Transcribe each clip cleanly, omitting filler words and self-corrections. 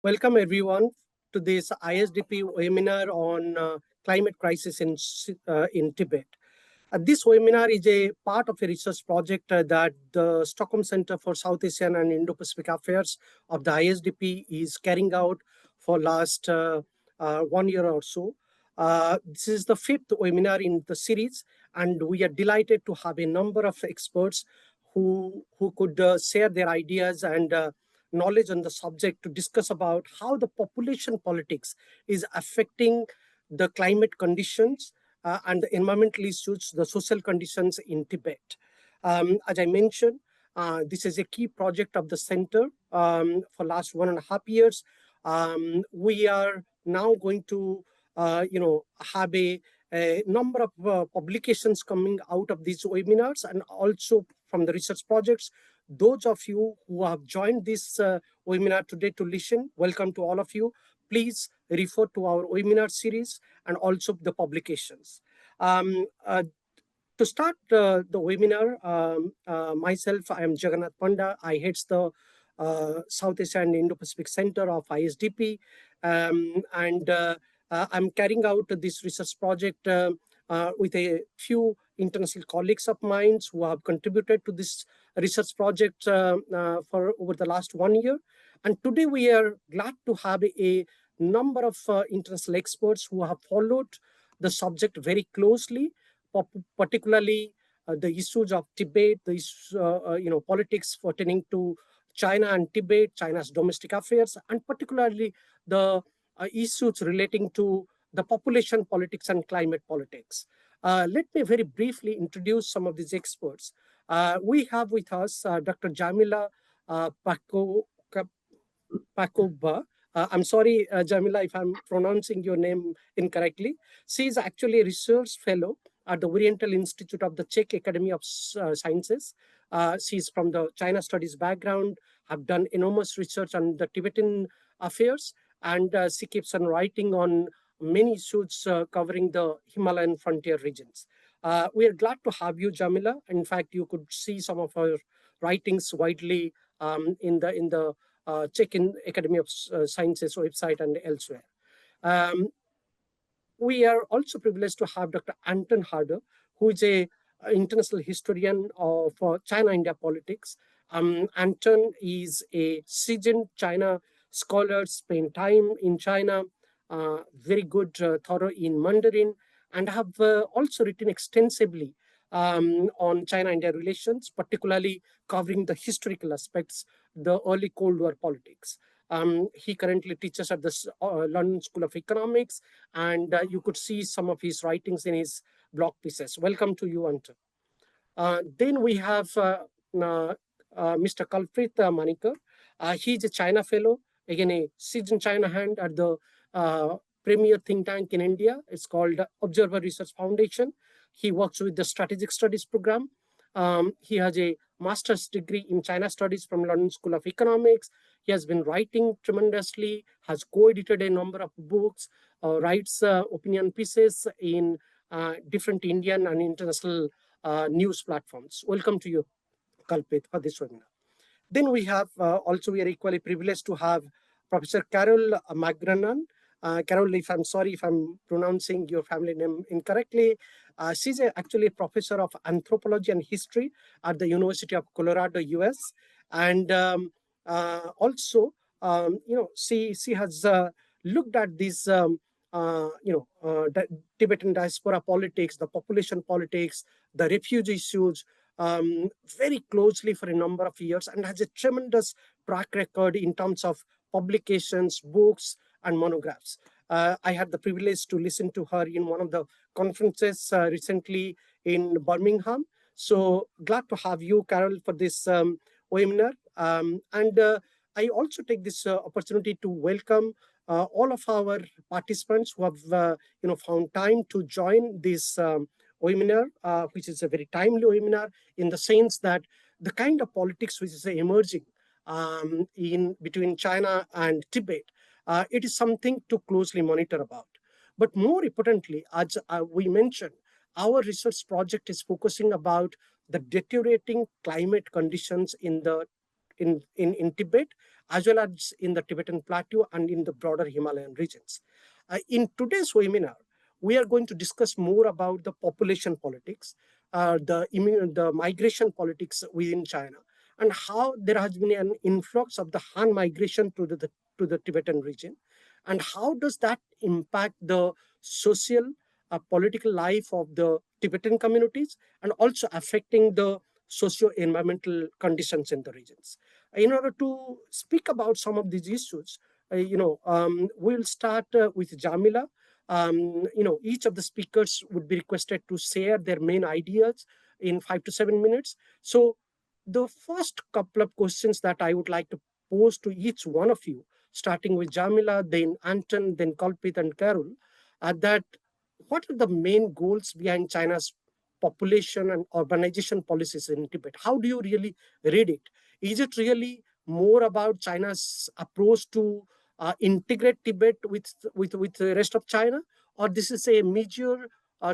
Welcome everyone to this ISDP webinar on climate crisis in Tibet. This webinar is a part of a research project that the Stockholm Center for South Asian and Indo-Pacific Affairs of the ISDP is carrying out for last 1 year or so. This is the fifth webinar in the series, and we are delighted to have a number of experts who could share their ideas and knowledge on the subject to discuss about how the population politics is affecting the climate conditions and the environmental issues, the social conditions in Tibet. As I mentioned, this is a key project of the center for last 1.5 years. We are now going to, have a number of publications coming out of these webinars and also from the research projects. Those of you who have joined this webinar today to listen, welcome to all of you. Please refer to our webinar series and also the publications. To start the webinar, myself, I am Jagannath Panda. I head the South Asia and Indo-Pacific Center of ISDP. I'm carrying out this research project with a few international colleagues of mine who have contributed to this research project for over the last 1 year. And today we are glad to have a number of international experts who have followed the subject very closely, particularly the issues of Tibet, the politics pertaining to China and Tibet, China's domestic affairs, and particularly the issues relating to the population politics and climate politics. Let me very briefly introduce some of these experts. We have with us Dr. Jamila Pakoba. I'm sorry, Jamila, if I'm pronouncing your name incorrectly. She is actually a research fellow at the Oriental Institute of the Czech Academy of Sciences. She's from the China studies background, have done enormous research on the Tibetan affairs, and she keeps on writing on many issues covering the Himalayan frontier regions. We are glad to have you, Jamila. In fact, you could see some of her writings widely in the Czech Academy of Sciences website and elsewhere. We are also privileged to have Dr. Anton Harder, who is an international historian of China-India politics. Anton is a seasoned China scholar, spent time in China, very good, thorough in Mandarin, and have also written extensively on China-India relations, particularly covering the historical aspects, the early Cold War politics. He currently teaches at the London School of Economics, and you could see some of his writings in his blog pieces. Welcome to you, Anton. Then we have Mr. Kalprit Manikar. He's a China fellow, again a seasoned China hand at the premier think tank in India. It's called Observer Research Foundation. He works with the Strategic Studies program. He has a master's degree in China Studies from London School of Economics. He has been writing tremendously, has co-edited a number of books, writes opinion pieces in different Indian and international news platforms. Welcome to you, Kalpit, for this webinar. Then we have we are equally privileged to have Professor Carol McGrannan. Carol, if I'm sorry if I'm pronouncing your family name incorrectly. She's actually a professor of anthropology and history at the University of Colorado, US. And she has looked at this, Tibetan diaspora politics, the population politics, the refugee issues, very closely for a number of years, and has a tremendous track record in terms of publications, books, and monographs. I had the privilege to listen to her in one of the conferences recently in Birmingham. So glad to have you, Carol, for this webinar. I also take this opportunity to welcome all of our participants who have found time to join this webinar, which is a very timely webinar in the sense that the kind of politics which is emerging in between China and Tibet, it is something to closely monitor about. But more importantly, as we mentioned, our research project is focusing about the deteriorating climate conditions in the in Tibet, as well as in the Tibetan plateau and in the broader Himalayan regions. In today's webinar, we are going to discuss more about the population politics, the migration politics within China, and how there has been an influx of the Han migration to the Tibetan region, and how does that impact the social, political life of the Tibetan communities, and also affecting the socio-environmental conditions in the regions. In order to speak about some of these issues, we'll start with Jamila. Each of the speakers would be requested to share their main ideas in 5 to 7 minutes. So the first couple of questions that I would like to pose to each one of you, starting with Jamila, then Anton, then Kalpit and Carol, that what are the main goals behind China's population and urbanization policies in Tibet? How do you really read it? Is it really more about China's approach to integrate Tibet with the rest of China, or this is a measure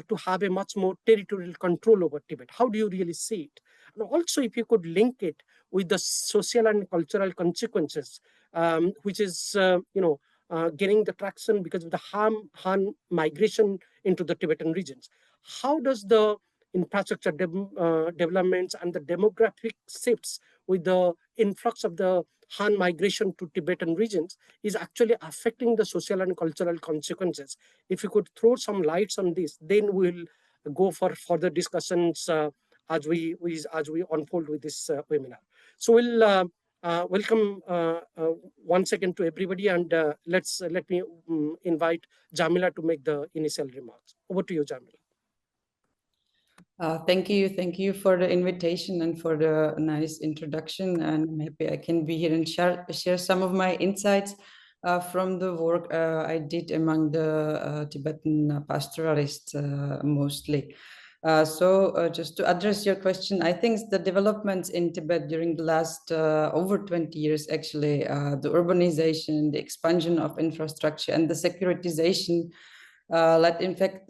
to have a much more territorial control over Tibet? How do you really see it? And also, if you could link it with the social and cultural consequences, which is getting the traction because of the Han migration into the Tibetan regions. How does the infrastructure developments and the demographic shifts with the influx of the Han migration to Tibetan regions is actually affecting the social and cultural consequences? If you could throw some lights on this, then we'll go for further discussions as we unfold with this webinar. So we'll welcome once again to everybody, and let me invite Jamila to make the initial remarks. Over to you, Jamila. Thank you for the invitation and for the nice introduction. And I'm happy I can be here and share some of my insights from the work I did among the Tibetan pastoralists mostly. Just to address your question, I think the developments in Tibet during the last over 20 years, actually, the urbanization, the expansion of infrastructure, and the securitization led, in fact,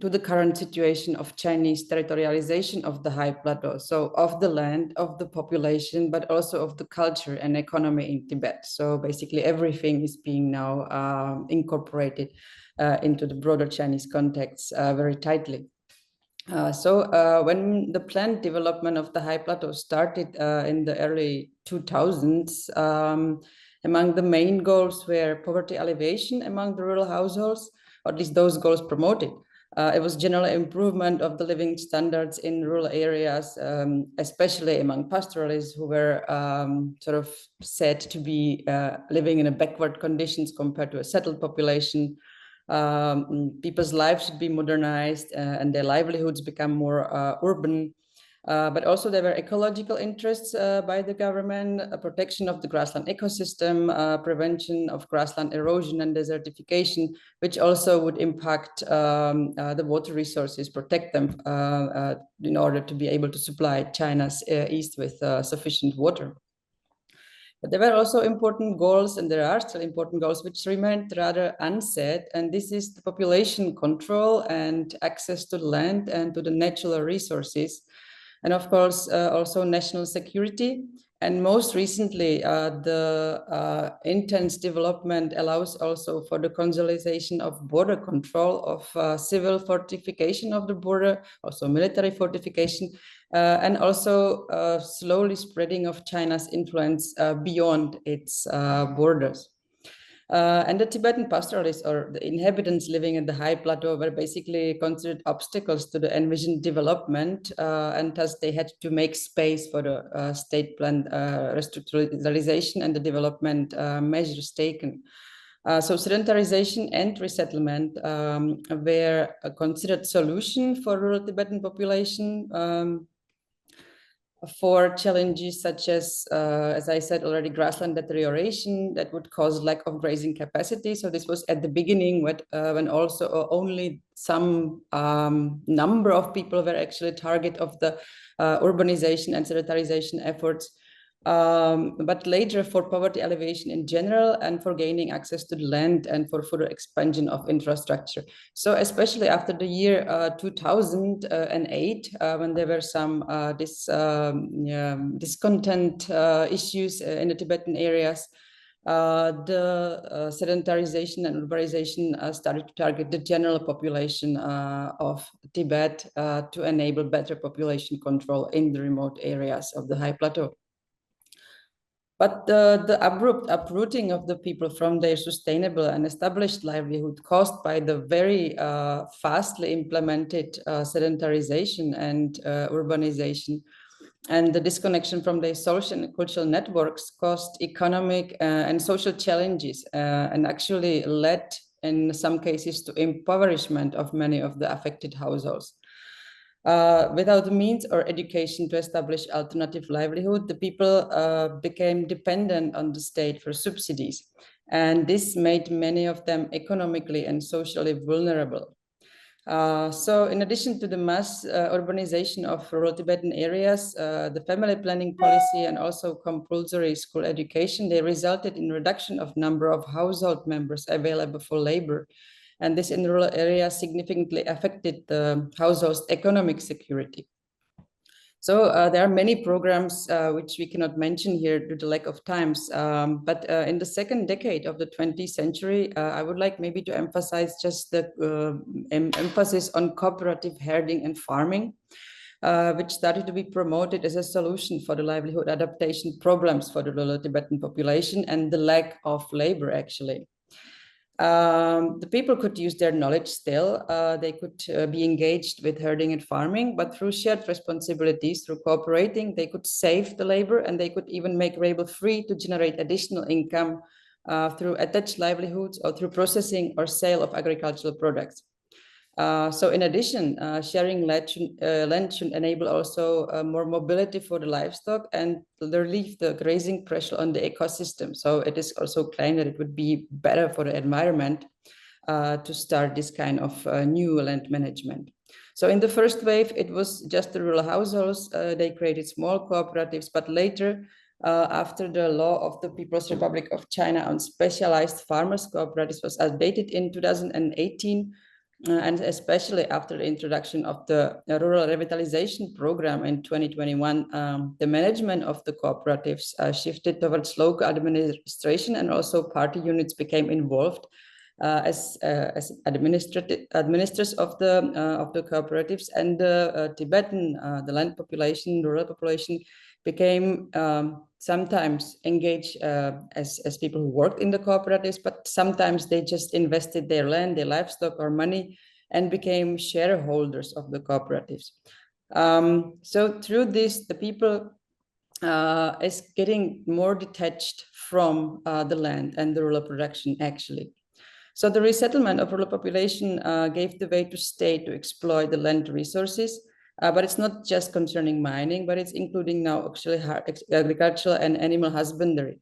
to the current situation of Chinese territorialization of the high plateau, so of the land, of the population, but also of the culture and economy in Tibet. So basically everything is being now incorporated into the broader Chinese context very tightly. When the planned development of the high plateau started in the early 2000s, among the main goals were poverty alleviation among the rural households, or at least those goals promoted. It was general improvement of the living standards in rural areas, especially among pastoralists who were sort of said to be living in a backward conditions compared to a settled population. People's lives should be modernized and their livelihoods become more urban. But also there were ecological interests by the government, protection of the grassland ecosystem, prevention of grassland erosion and desertification, which also would impact the water resources, protect them in order to be able to supply China's east with sufficient water. But there were also important goals, and there are still important goals, which remained rather unsaid. And this is the population control and access to land and to the natural resources. And of course, also national security. And most recently, the intense development allows also for the consolidation of border control, of civil fortification of the border, also military fortification, and also slowly spreading of China's influence beyond its borders. And the Tibetan pastoralists, or the inhabitants living in the high plateau, were basically considered obstacles to the envisioned development, and thus they had to make space for the state planned restructuralization and the development measures taken. So sedentarization and resettlement were a considered solution for rural Tibetan population for challenges such as I said already, grassland deterioration that would cause lack of grazing capacity. So this was at the beginning when also only some number of people were actually target of the urbanization and sedentarization efforts. but later for poverty alleviation in general and for gaining access to the land and for further expansion of infrastructure. So especially after the year 2008, when there were some discontent issues in the Tibetan areas, the sedentarization and urbanization started to target the general population of Tibet to enable better population control in the remote areas of the high plateau. But the abrupt uprooting of the people from their sustainable and established livelihood caused by the very fastly implemented sedentarization and urbanization and the disconnection from their social and cultural networks caused economic and social challenges and actually led in some cases to impoverishment of many of the affected households. Without the means or education to establish alternative livelihood, the people became dependent on the state for subsidies. And this made many of them economically and socially vulnerable. So in addition to the mass urbanization of rural Tibetan areas, the family planning policy and also compulsory school education, they resulted in reduction of number of household members available for labor. And this in rural areas significantly affected the household's economic security. So there are many programs which we cannot mention here due to lack of times. But in the second decade of the 20th century, I would like maybe to emphasize just the emphasis on cooperative herding and farming, which started to be promoted as a solution for the livelihood adaptation problems for the rural Tibetan population and the lack of labor, actually. The people could use their knowledge still. They could be engaged with herding and farming, but through shared responsibilities, through cooperating, they could save the labor and they could even make labor free to generate additional income through attached livelihoods or through processing or sale of agricultural products. So in addition, sharing land should enable also more mobility for the livestock and relieve the grazing pressure on the ecosystem. So it is also claimed that it would be better for the environment to start this kind of new land management. So in the first wave, it was just the rural households. They created small cooperatives, but later, after the law of the People's Republic of China on specialized farmers cooperatives was updated in 2018, and especially after the introduction of the rural revitalization program in 2021, the management of the cooperatives shifted towards local administration, and also party units became involved as administrators of the cooperatives, and the Tibetan, the land population, rural population, became sometimes engaged as people who worked in the cooperatives, but sometimes they just invested their land, their livestock or money and became shareholders of the cooperatives. So through this, the people is getting more detached from the land and the rural production actually. So the resettlement of rural population gave the way to state to exploit the land resources. But it's not just concerning mining, but it's including now actually agricultural and animal husbandry.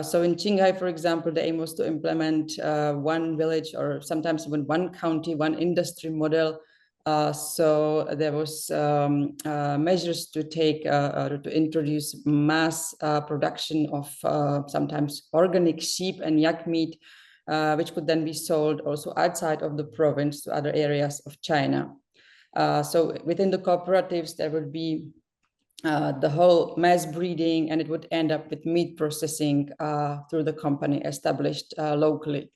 So in Qinghai, for example, the aim was to implement one village or sometimes even one county, one industry model. So there was measures to take to introduce mass production of sometimes organic sheep and yak meat, which could then be sold also outside of the province to other areas of China. So within the cooperatives, there would be the whole mass breeding, and it would end up with meat processing through the company established locally.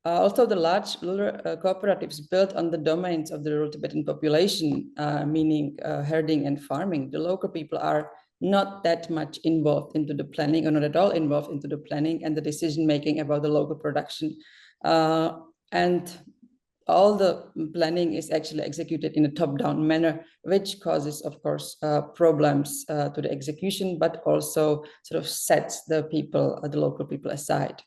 Also, the large cooperatives built on the domains of the rural Tibetan population, meaning herding and farming. The local people are not that much involved into the planning, or not at all involved into the planning and the decision making about the local production. And all the planning is actually executed in a top-down manner, which causes, of course, problems to the execution, but also sort of sets the people, the local people aside.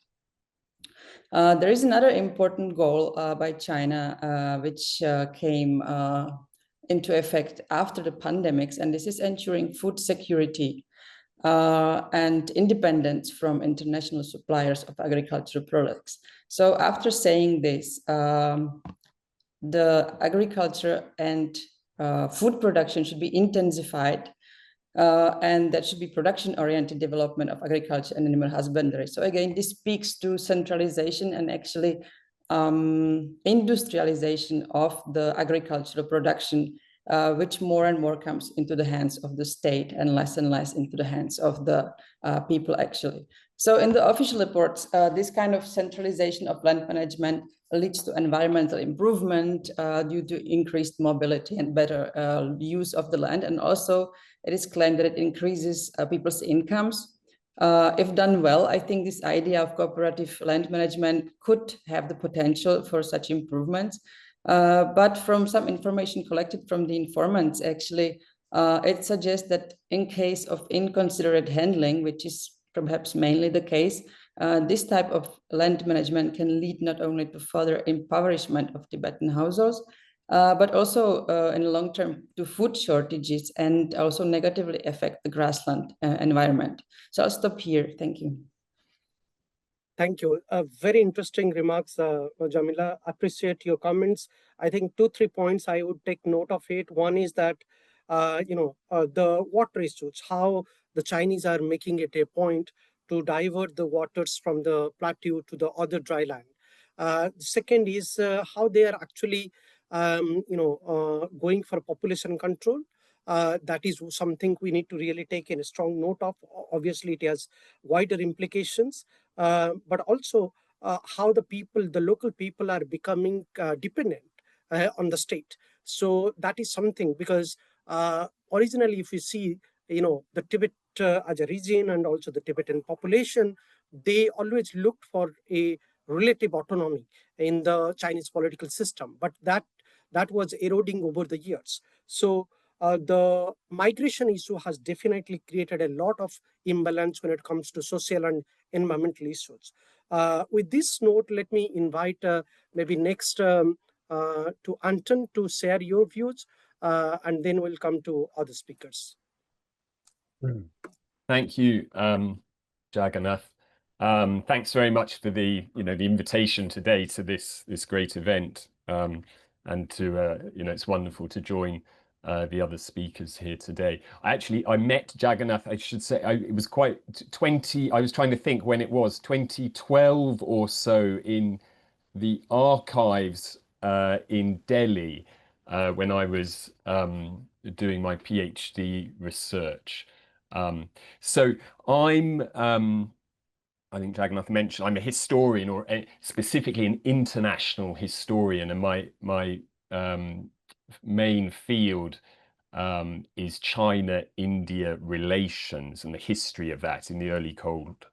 There is another important goal by China, which came into effect after the pandemics, and this is ensuring food security and independence from international suppliers of agricultural products. So after saying this, the agriculture and food production should be intensified and that should be production-oriented development of agriculture and animal husbandry. So again, this speaks to centralization and actually industrialization of the agricultural production, which more and more comes into the hands of the state and less into the hands of the people actually. So in the official reports, this kind of centralization of land management leads to environmental improvement due to increased mobility and better use of the land. And also it is claimed that it increases people's incomes. If done well, I think this idea of cooperative land management could have the potential for such improvements. But from some information collected from the informants, actually, it suggests that in case of inconsiderate handling, which is perhaps mainly the case, this type of land management can lead not only to further impoverishment of Tibetan households, but also in the long term to food shortages and also negatively affect the grassland environment. So I'll stop here. Thank you. Thank you. Very interesting remarks, Jamila. Appreciate your comments. I think 2-3 points I would take note of it. One is that, the water issues, how the Chinese are making it a point to divert the waters from the plateau to the other dry land. Second is how they are actually, going for population control. That is something we need to really take in a strong note of. Obviously, it has wider implications, but also how the local people are becoming dependent on the state. So that is something, because originally, if you see, the Tibet as a region and also the Tibetan population, they always looked for a relative autonomy in the Chinese political system, but that was eroding over the years. So the migration issue has definitely created a lot of imbalance when it comes to social and environmental issues. With this note, let me invite maybe next to Anton to share your views, and then we'll come to other speakers. Thank you, Jagannath. Thanks very much for the invitation today to this great event, and to it's wonderful to join the other speakers here today. I met Jagannath, I should say, it was quite 20, I was trying to think when it was, 2012 or so, in the archives in Delhi, when I was doing my PhD research. So I think Jagannath mentioned, I'm a historian, or specifically an international historian, and my main field is China-India relations and the history of that in the early Cold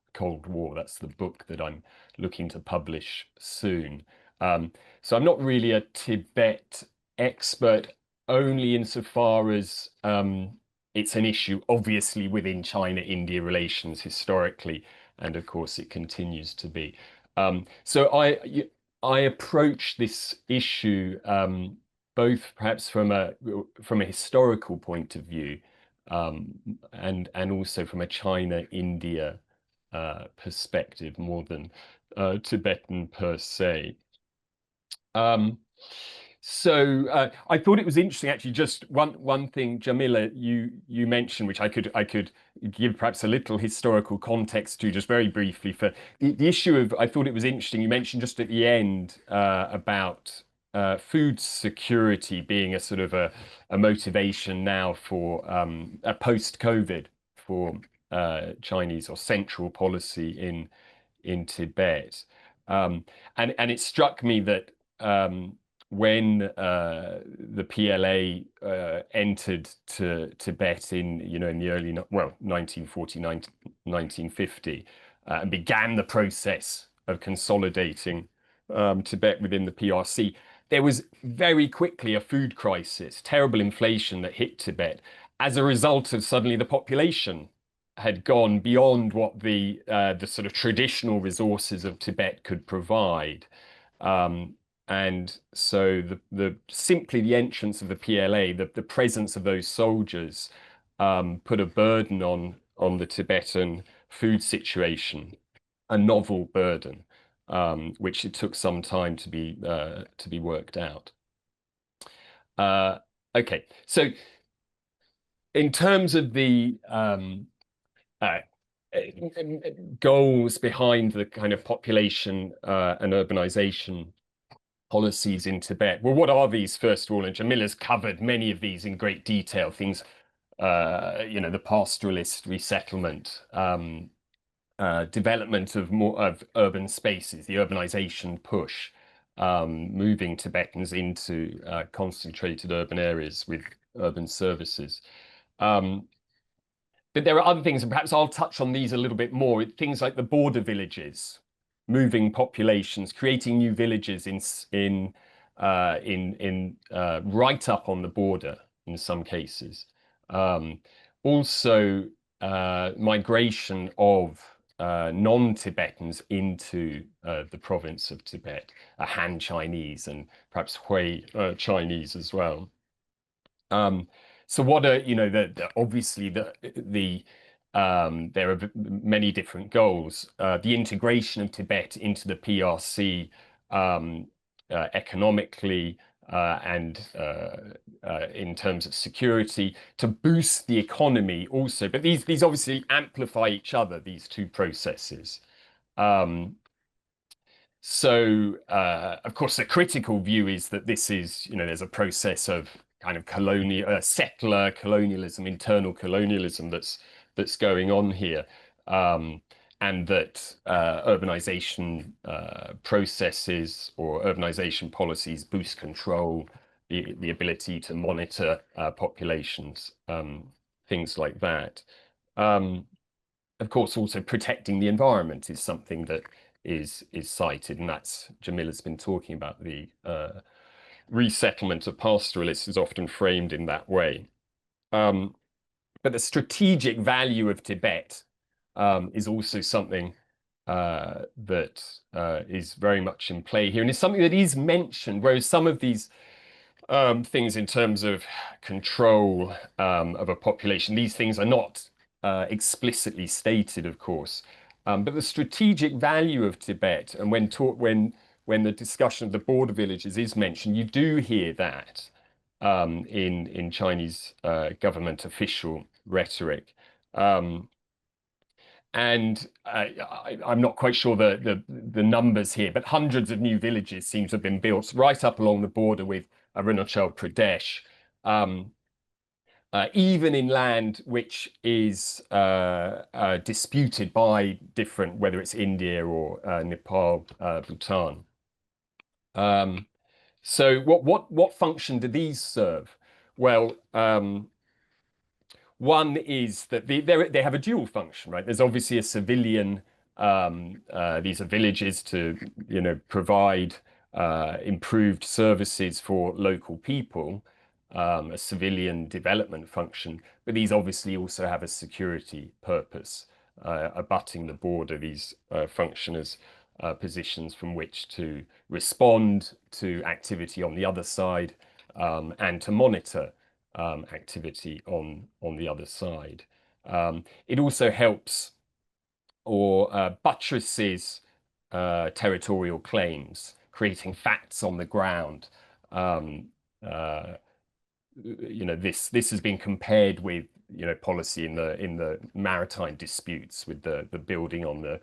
War. That's the book that I'm looking to publish soon. So I'm not really a Tibet expert, only insofar as it's an issue obviously within China-India relations historically, and of course it continues to be. So I approach this issue both perhaps from a historical point of view, and also from a China-India perspective, more than Tibetan per se. So I thought it was interesting, actually, just one thing, Jamila, you mentioned, which I could give perhaps a little historical context to, just very briefly, for the issue of, I thought it was interesting, you mentioned just at the end about food security being a sort of a motivation now for a post-COVID for Chinese or central policy in Tibet. And it struck me that when the PLA entered to Tibet in the early 1940, 1950, and began the process of consolidating Tibet within the PRC, there was very quickly a food crisis, terrible inflation that hit Tibet as a result of suddenly the population had gone beyond what the sort of traditional resources of Tibet could provide. And so simply the entrance of the PLA, the presence of those soldiers, put a burden on the Tibetan food situation, a novel burden, which it took some time to be worked out. Okay, so in terms of the uh, goals behind the kind of population and urbanization policies in Tibet, well, what are these, first of all? And Jamila's covered many of these in great detail. Things, the pastoralist resettlement, development of more of urban spaces, the urbanization push, moving Tibetans into concentrated urban areas with urban services. But there are other things, and perhaps I'll touch on these a little bit more. Things like the border villages, moving populations, creating new villages in right up on the border in some cases. Also, migration of non-Tibetans into the province of Tibet, Han Chinese and perhaps Hui Chinese as well. So what are, obviously there are many different goals. The integration of Tibet into the PRC economically and in terms of security, to boost the economy also. But these obviously amplify each other, these two processes. So, of course, the critical view is that this is, there's a process of kind of settler colonialism, internal colonialism that's going on here, and that urbanization processes or urbanization policies boost control, the ability to monitor populations, things like that. Of course, also protecting the environment is something that is cited, and that's Jamila's been talking about. The resettlement of pastoralists is often framed in that way. But the strategic value of Tibet is also something that is very much in play here, and is something that is mentioned, whereas some of these things in terms of control of a population, these things are not explicitly stated, of course. But the strategic value of Tibet, and when the discussion of the border villages is mentioned, you do hear that in Chinese government official rhetoric. And I'm not quite sure the numbers here, but hundreds of new villages seem to have been built right up along the border with Arunachal Pradesh. Even in land which is disputed by different, whether it's India or Nepal, Bhutan. So what function do these serve? Well, one is that they have a dual function, right? There's obviously a civilian. These are villages to provide improved services for local people. A civilian development function, but these obviously also have a security purpose, abutting the border. These function as positions from which to respond to activity on the other side, and to monitor activity on the other side. It also helps or buttresses territorial claims, creating facts on the ground. This has been compared with policy in the maritime disputes, with the building on the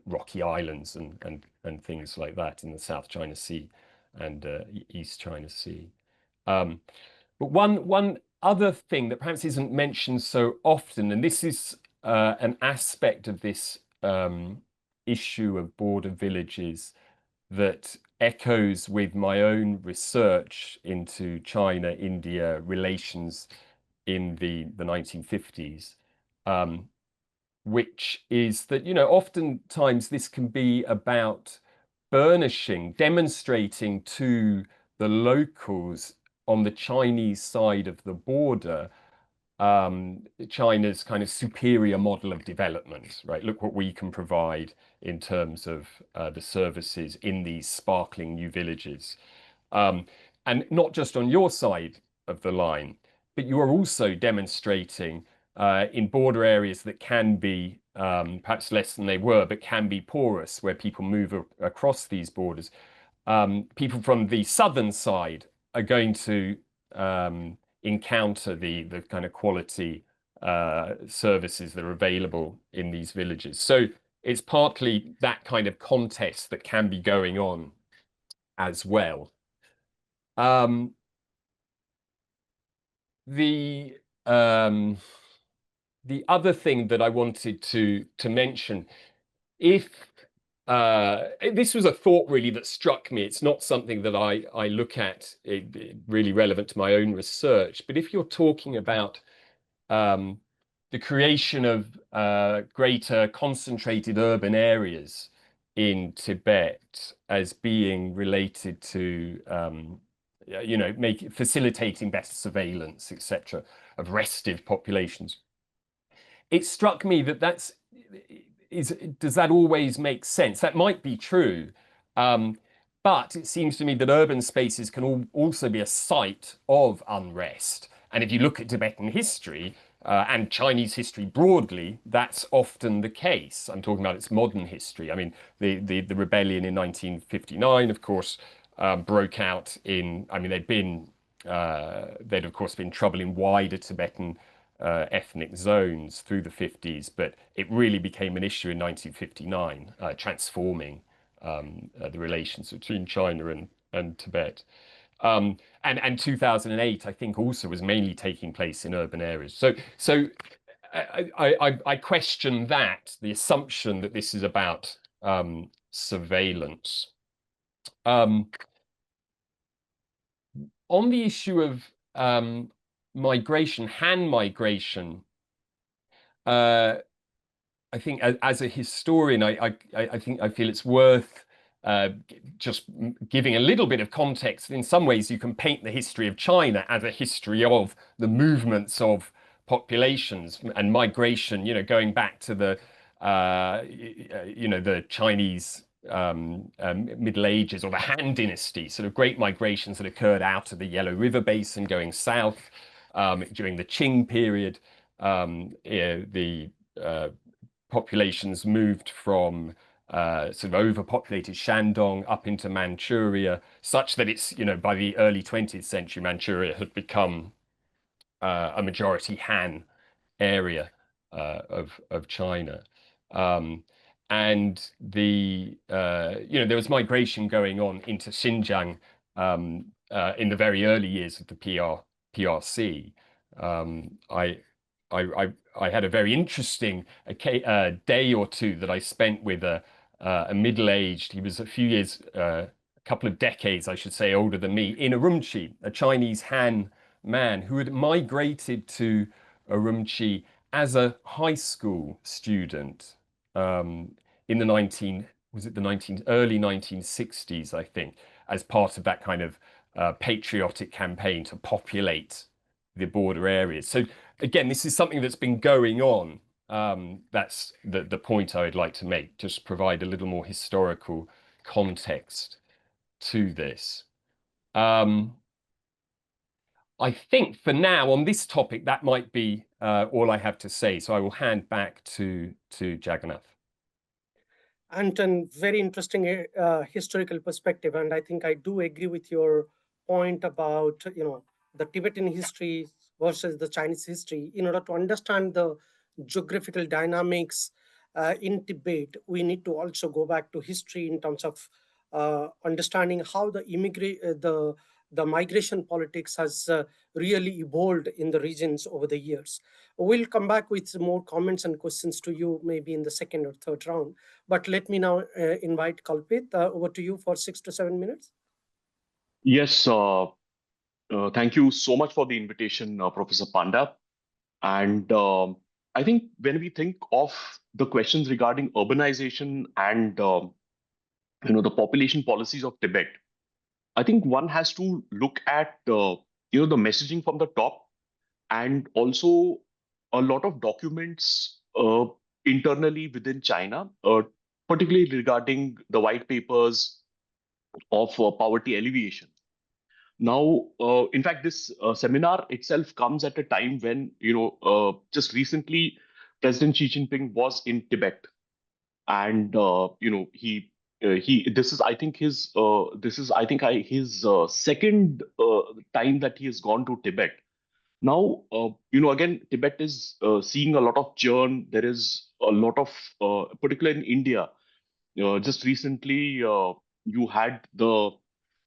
rocky islands and things like that in the South China Sea and East China Sea. But one other thing that perhaps isn't mentioned so often, and this is an aspect of this issue of border villages that echoes with my own research into China-India relations in the 1950s, which is that, oftentimes this can be about demonstrating to the locals on the Chinese side of the border China's kind of superior model of development, right? Look what we can provide in terms of the services in these sparkling new villages. And not just on your side of the line, but you are also demonstrating in border areas that can be perhaps less than they were, but can be porous, where people move across these borders. People from the southern side are going to encounter the kind of quality services that are available in these villages. So it's partly that kind of context that can be going on as well. The other thing that I wanted to mention, if this was a thought really that struck me. It's not something that I look at really relevant to my own research, but if you're talking about the creation of greater concentrated urban areas in Tibet as being related to facilitating better surveillance, etc., of restive populations, it struck me that does that always make sense? That might be true, but it seems to me that urban spaces can also be a site of unrest. And if you look at Tibetan history and Chinese history broadly, that's often the case. I'm talking about its modern history. I mean, the rebellion in 1959, of course, broke out in. I mean, they'd of course been trouble in wider Tibetan ethnic zones through the 50s, but it really became an issue in 1959, transforming the relations between China and Tibet. And 2008, I think, also was mainly taking place in urban areas. So I question that, the assumption that this is about surveillance. On the issue of migration, Han migration, I think as a historian, I feel it's worth just giving a little bit of context. In some ways, you can paint the history of China as a history of the movements of populations and migration, going back to the the Chinese Middle Ages or the Han Dynasty, sort of great migrations that occurred out of the Yellow River Basin going south during the Qing period. The populations moved from sort of overpopulated Shandong up into Manchuria, such that it's, by the early 20th century, Manchuria had become a majority Han area of China. And there was migration going on into Xinjiang in the very early years of the PRC. I had a very interesting day or two that I spent with a middle-aged. He was a couple of decades, I should say, older than me, in Urumqi, a Chinese Han man who had migrated to Urumqi as a high school student in the early 1960s, I think, as part of that kind of patriotic campaign to populate the border areas. So again, this is something that's been going on. That's the point I would like to make, just provide a little more historical context to this. I think for now on this topic, that might be all I have to say. So I will hand back to Jagannath. Anton, very interesting historical perspective, and I think I do agree with your point about the Tibetan history versus the Chinese history. In order to understand the geographical dynamics in Tibet, we need to also go back to history in terms of understanding how the migration politics has really evolved in the regions over the years. We'll come back with more comments and questions to you maybe in the second or third round. But let me now invite Kalpit over to you for 6 to 7 minutes. Yes, thank you so much for the invitation, Professor Panda. And I think when we think of the questions regarding urbanization and the population policies of Tibet, I think one has to look at the messaging from the top, and also a lot of documents internally within China, particularly regarding the white papers of poverty alleviation. Now, in fact, this seminar itself comes at a time when, just recently, President Xi Jinping was in Tibet, and this is, I think, his second time that he has gone to Tibet. Now, again, Tibet is seeing a lot of churn. There is a lot of, particularly in India, just recently, you had the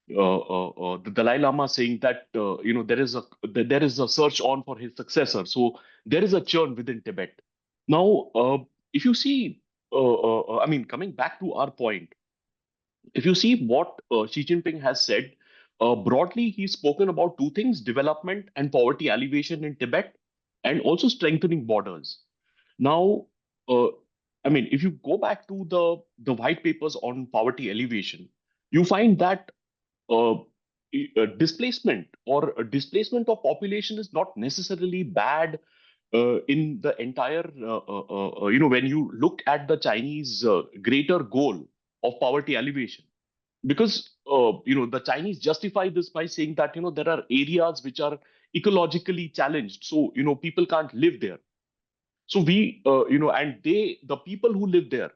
Dalai Lama saying that there is a search on for his successor. So there is a churn within Tibet. Now, if you see, I mean, coming back to our point, if you see what Xi Jinping has said, broadly, he's spoken about two things: development and poverty alleviation in Tibet, and also strengthening borders. Now, uh, I mean, if you go back to the white papers on poverty alleviation, you find that displacement or displacement of population is not necessarily bad in the entire, when you look at the Chinese greater goal of poverty alleviation. Because, the Chinese justify this by saying that, there are areas which are ecologically challenged. So, people can't live there. So and the people who live there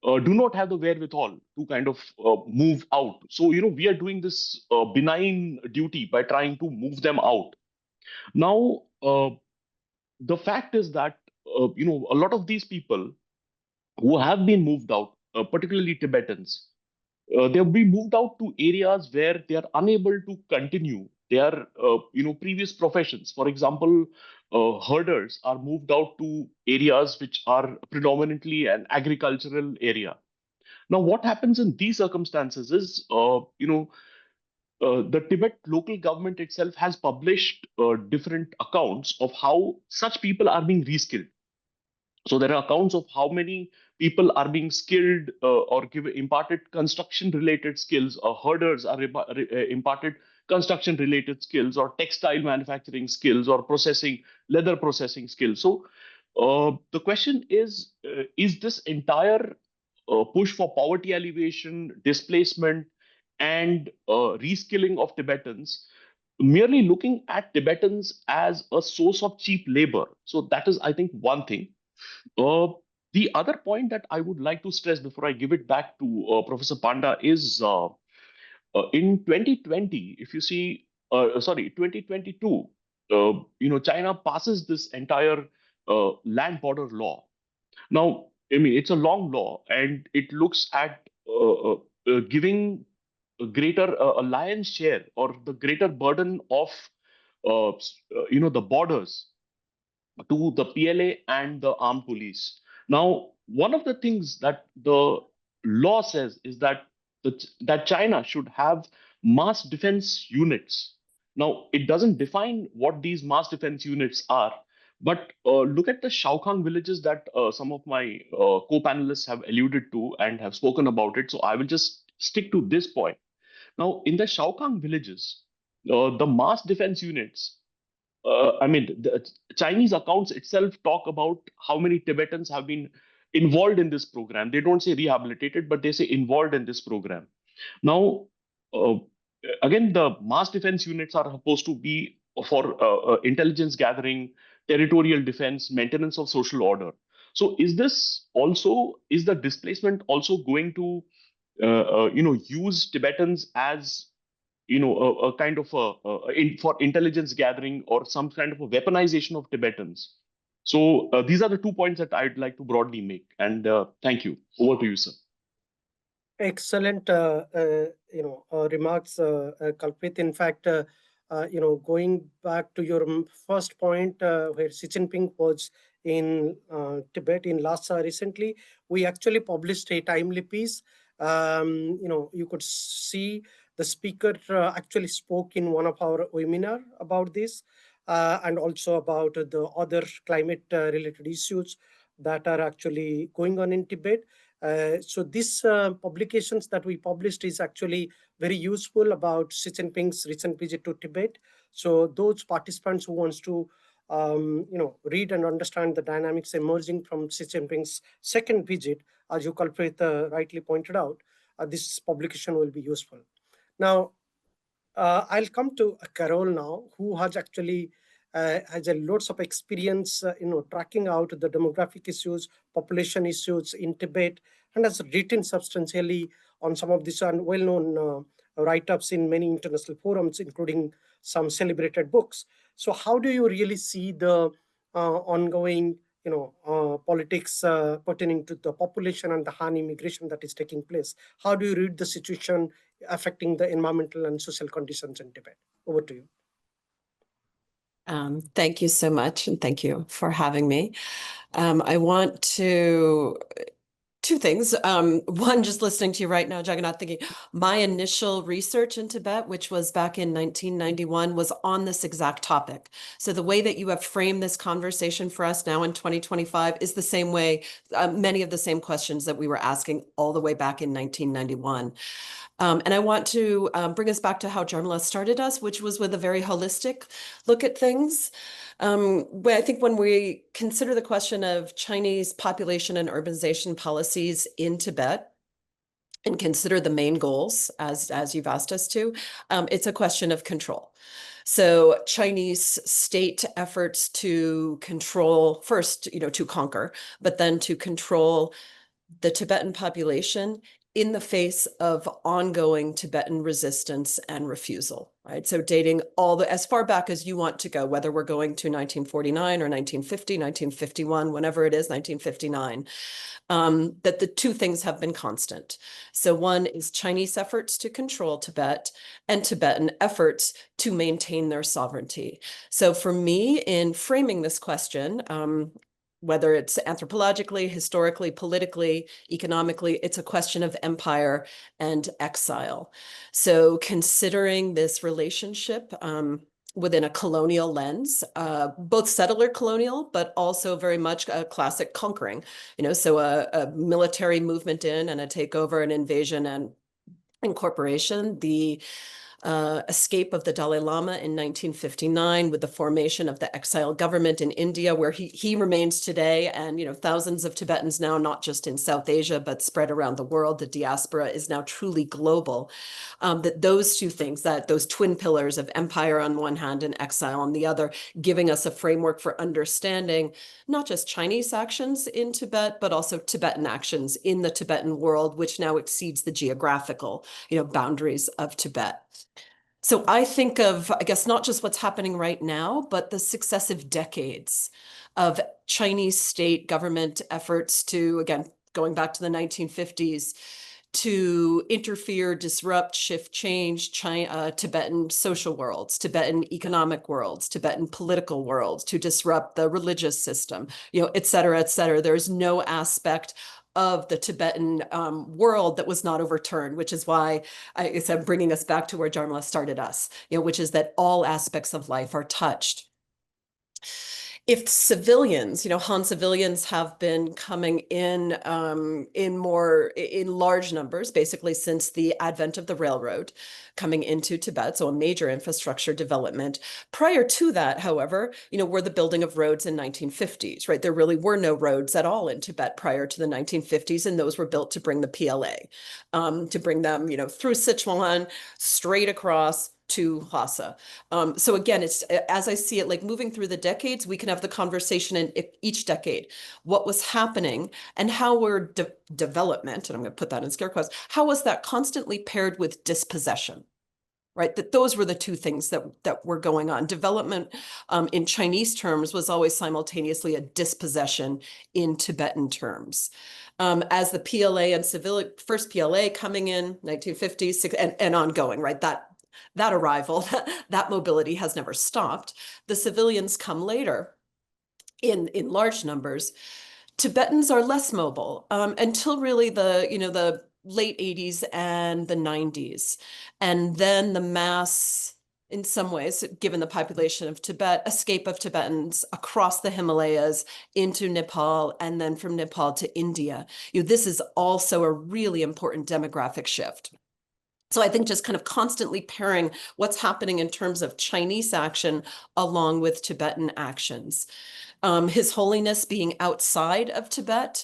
do not have the wherewithal to kind of move out. So, we are doing this benign duty by trying to move them out. Now, the fact is that, a lot of these people who have been moved out, particularly Tibetans, they'll be moved out to areas where they are unable to continue their previous professions. For example, herders are moved out to areas which are predominantly an agricultural area. Now, what happens in these circumstances is, the Tibet local government itself has published different accounts of how such people are being reskilled. So there are accounts of how many people are being skilled or imparted construction related skills, or herders are imparted construction related skills, or textile manufacturing skills, or leather processing skills. So the question is this entire push for poverty alleviation, displacement, and reskilling of Tibetans merely looking at Tibetans as a source of cheap labor? So that is, I think, one thing. uh, the other point that I would like to stress before I give it back to Professor Panda is, in 2020, if you see, sorry, 2022, China passes this entire land border law. Now, I mean, it's a long law, and it looks at giving a lion's share or the greater burden of the borders to the PLA and the armed police. Now, one of the things that the law says is that China should have mass defense units. Now, it doesn't define what these mass defense units are, but look at the Shaokang villages that some of my co-panelists have alluded to and have spoken about it. So I will just stick to this point. Now, in the Shaokang villages, the mass defense units, I mean, the Chinese accounts itself talk about how many Tibetans have been involved in this program. They don't say rehabilitated, but they say involved in this program. Now, uh, again, the mass defense units are supposed to be for intelligence gathering, territorial defense, maintenance of social order. So, is the displacement also going to, use Tibetans as a kind of for intelligence gathering, or some kind of a weaponization of Tibetans? So these are the 2 points that I'd like to broadly make. And thank you. Over to you, sir. Excellent, remarks, Kalpit. In fact, going back to your first point, where Xi Jinping was in Tibet in Lhasa recently, we actually published a timely piece. You could see the speaker actually spoke in one of our webinar about this, and also about the other climate-related issues that are actually going on in Tibet. So these publications that we published is actually very useful about Xi Jinping's recent visit to Tibet. So those participants who wants to read and understand the dynamics emerging from Xi Jinping's second visit, as you Kalpit rightly pointed out, this publication will be useful. Now, I'll come to Carol now, who has actually has a lots of experience, tracking out the demographic issues, population issues in Tibet, and has written substantially on some of these well-known write-ups in many international forums, including some celebrated books. So how do you really see the ongoing politics pertaining to the population and the Han immigration that is taking place? How do you read the situation affecting the environmental and social conditions in Tibet? Over to you. Thank you so much, and thank you for having me. I want to two things. One, just listening to you right now, Jagannath, thinking my initial research in Tibet, which was back in 1991, was on this exact topic. So the way that you have framed this conversation for us now in 2025 is the same way, many of the same questions that we were asking all the way back in 1991. And I want to bring us back to how Jarmila started us, which was with a very holistic look at things. I think when we consider the question of Chinese population and urbanization policies in Tibet, and consider the main goals, as you've asked us to, it's a question of control. So Chinese state efforts to control, first, to conquer, but then to control the Tibetan population in the face of ongoing Tibetan resistance and refusal, right? So dating as far back as you want to go, whether we're going to 1949 or 1950, 1951, whenever it is, 1959, that the two things have been constant. So one is Chinese efforts to control Tibet and Tibetan efforts to maintain their sovereignty. So for me, in framing this question, whether it's anthropologically, historically, politically, economically, it's a question of empire and exile. So considering this relationship within a colonial lens, both settler colonial, but also very much a classic conquering, so a military movement in and a takeover, an invasion and incorporation, the escape of the Dalai Lama in 1959 with the formation of the exile government in India, where he remains today, and thousands of Tibetans now, not just in South Asia, but spread around the world. The diaspora is now truly global. That those two things, that those twin pillars of empire on one hand and exile on the other, giving us a framework for understanding not just Chinese actions in Tibet, but also Tibetan actions in the Tibetan world, which now exceeds the geographical, boundaries of Tibet. So I think of, I guess, not just what's happening right now, but the successive decades of Chinese state government efforts to, again, going back to the 1950s, to interfere, disrupt, shift, change Tibetan social worlds, Tibetan economic worlds, Tibetan political worlds, to disrupt the religious system, et cetera, et cetera. There's no aspect of the Tibetan world that was not overturned, which is why I said bringing us back to where Jarmila started us, which is that all aspects of life are touched. If civilians, Han civilians have been coming in large numbers, basically since the advent of the railroad coming into Tibet, so a major infrastructure development. Prior to that, however, were the building of roads in 1950s, right? There really were no roads at all in Tibet prior to the 1950s, and those were built to bring the PLA, to bring them, through Sichuan, straight across to Lhasa. So again, it's, as I see it, like moving through the decades, we can have the conversation in each decade, what was happening and how were development, and I'm going to put that in scare quotes, how was that constantly paired with dispossession? Right, that those were the two things that were going on. Development in Chinese terms was always simultaneously a dispossession in Tibetan terms. As the PLA and first PLA coming in 1950s and ongoing, right, that arrival, that mobility has never stopped. The civilians come later in large numbers. Tibetans are less mobile until really the late 80s and the 90s. And then the mass, in some ways, given the population of Tibet, escape of Tibetans across the Himalayas into Nepal, and then from Nepal to India. This is also a really important demographic shift. So I think just kind of constantly pairing what's happening in terms of Chinese action along with Tibetan actions. His Holiness being outside of Tibet,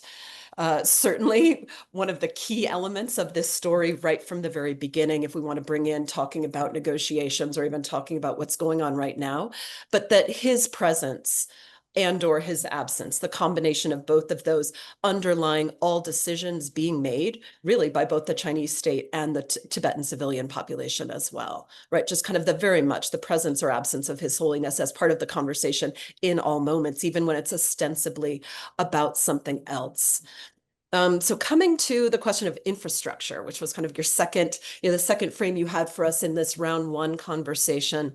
certainly one of the key elements of this story right from the very beginning, if we want to bring in talking about negotiations or even talking about what's going on right now, but that his presence and or his absence, the combination of both of those underlying all decisions being made really by both the Chinese state and the Tibetan civilian population as well, right? Just kind of the very much the presence or absence of His Holiness as part of the conversation in all moments, even when it's ostensibly about something else. So coming to the question of infrastructure, which was kind of your second, the second frame you had for us in this round one conversation,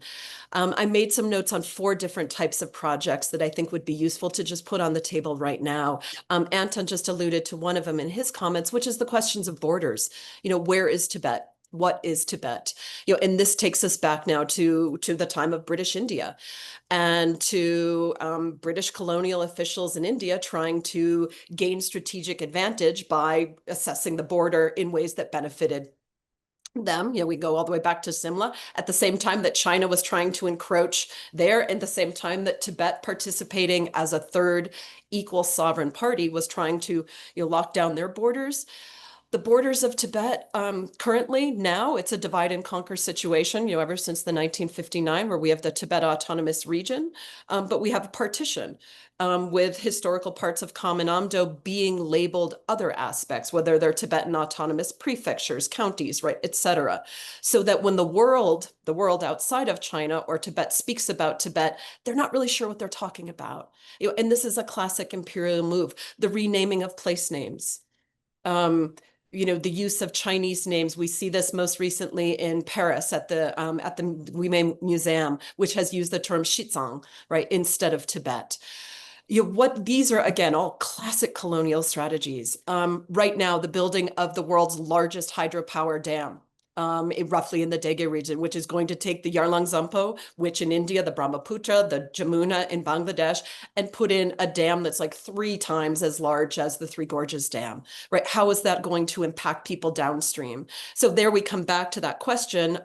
I made some notes on 4 different types of projects that I think would be useful to just put on the table right now. Anton just alluded to one of them in his comments, which is the questions of borders. Where is Tibet? What is Tibet? And this takes us back now to the time of British India and to British colonial officials in India trying to gain strategic advantage by assessing the border in ways that benefited them. We go all the way back to Simla at the same time that China was trying to encroach there, and the same time that Tibet, participating as a third equal sovereign party, was trying to lock down their borders. The borders of Tibet, currently now it's a divide and conquer situation, ever since the 1959, where we have the Tibet Autonomous Region, but we have a partition with historical parts of Common Amdo being labeled other aspects, whether they're Tibetan autonomous prefectures, counties, right, etc. So that when the world outside of China or Tibet speaks about Tibet, they're not really sure what they're talking about. And this is a classic imperial move, the renaming of place names. The use of Chinese names. We see this most recently in Paris at the Guimet Museum, which has used the term Xizang, right, instead of Tibet. These are, again, all classic colonial strategies. Right now, the building of the world's largest hydropower dam, roughly in the Dege region, which is going to take the Yarlung Zampo, which in India, the Brahmaputra, the Jamuna in Bangladesh, and put in a dam that's like 3 times as large as the Three Gorges Dam, right? How is that going to impact people downstream? So there we come back to that question,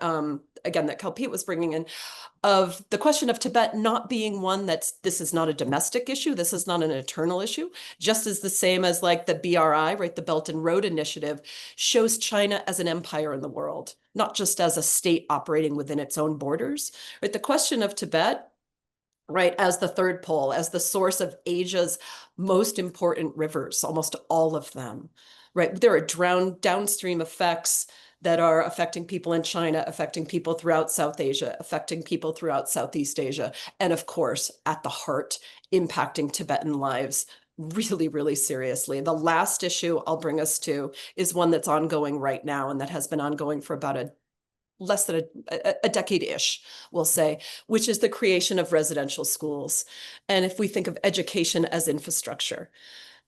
again, that Kalpit was bringing in, of the question of Tibet not being one this is not a domestic issue, this is not an eternal issue, just as the same as like the BRI, right, the Belt and Road Initiative, shows China as an empire in the world, not just as a state operating within its own borders, right? The question of Tibet, right, as the third pole, as the source of Asia's most important rivers, almost all of them, right? There are downstream effects that are affecting people in China, affecting people throughout South Asia, affecting people throughout Southeast Asia, and of course, at the heart, impacting Tibetan lives really, really seriously. The last issue I'll bring us to is one that's ongoing right now, and that has been ongoing for about less than a decade-ish, we'll say, which is the creation of residential schools. And if we think of education as infrastructure,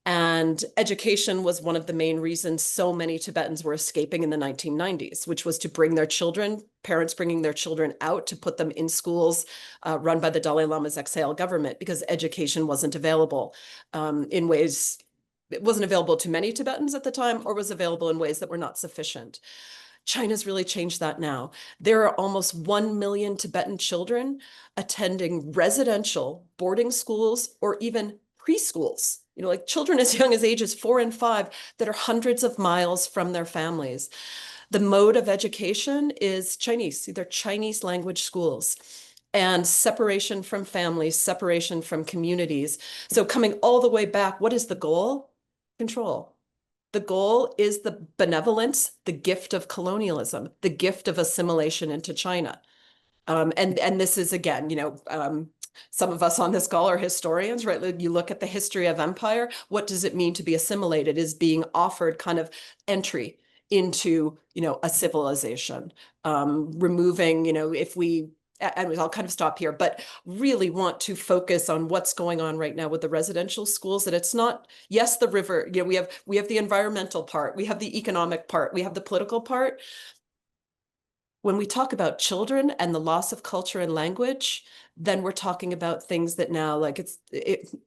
and education was one of the main reasons so many Tibetans were escaping in the 1990s, which was to bring their children, parents bringing their children out to put them in schools run by the Dalai Lama's exile government, because education wasn't available in ways, it wasn't available to many Tibetans at the time, or was available in ways that were not sufficient. China's really changed that now. There are almost 1 million Tibetan children attending residential boarding schools or even preschools, like children as young as ages 4 and 5 that are hundreds of miles from their families. The mode of education is Chinese, they're Chinese language schools, and separation from families, separation from communities. So coming all the way back, what is the goal? Control. The goal is the benevolence, the gift of colonialism, the gift of assimilation into China. And this is, again, some of us on this call are historians, right? You look at the history of empire. What does it mean to be assimilated? Is being offered kind of entry into, a civilization, removing, if we, and I'll kind of stop here, but really want to focus on what's going on right now with the residential schools, that it's not, yes, the river, we have the environmental part, we have the economic part, we have the political part. When we talk about children and the loss of culture and language, then we're talking about things that now, like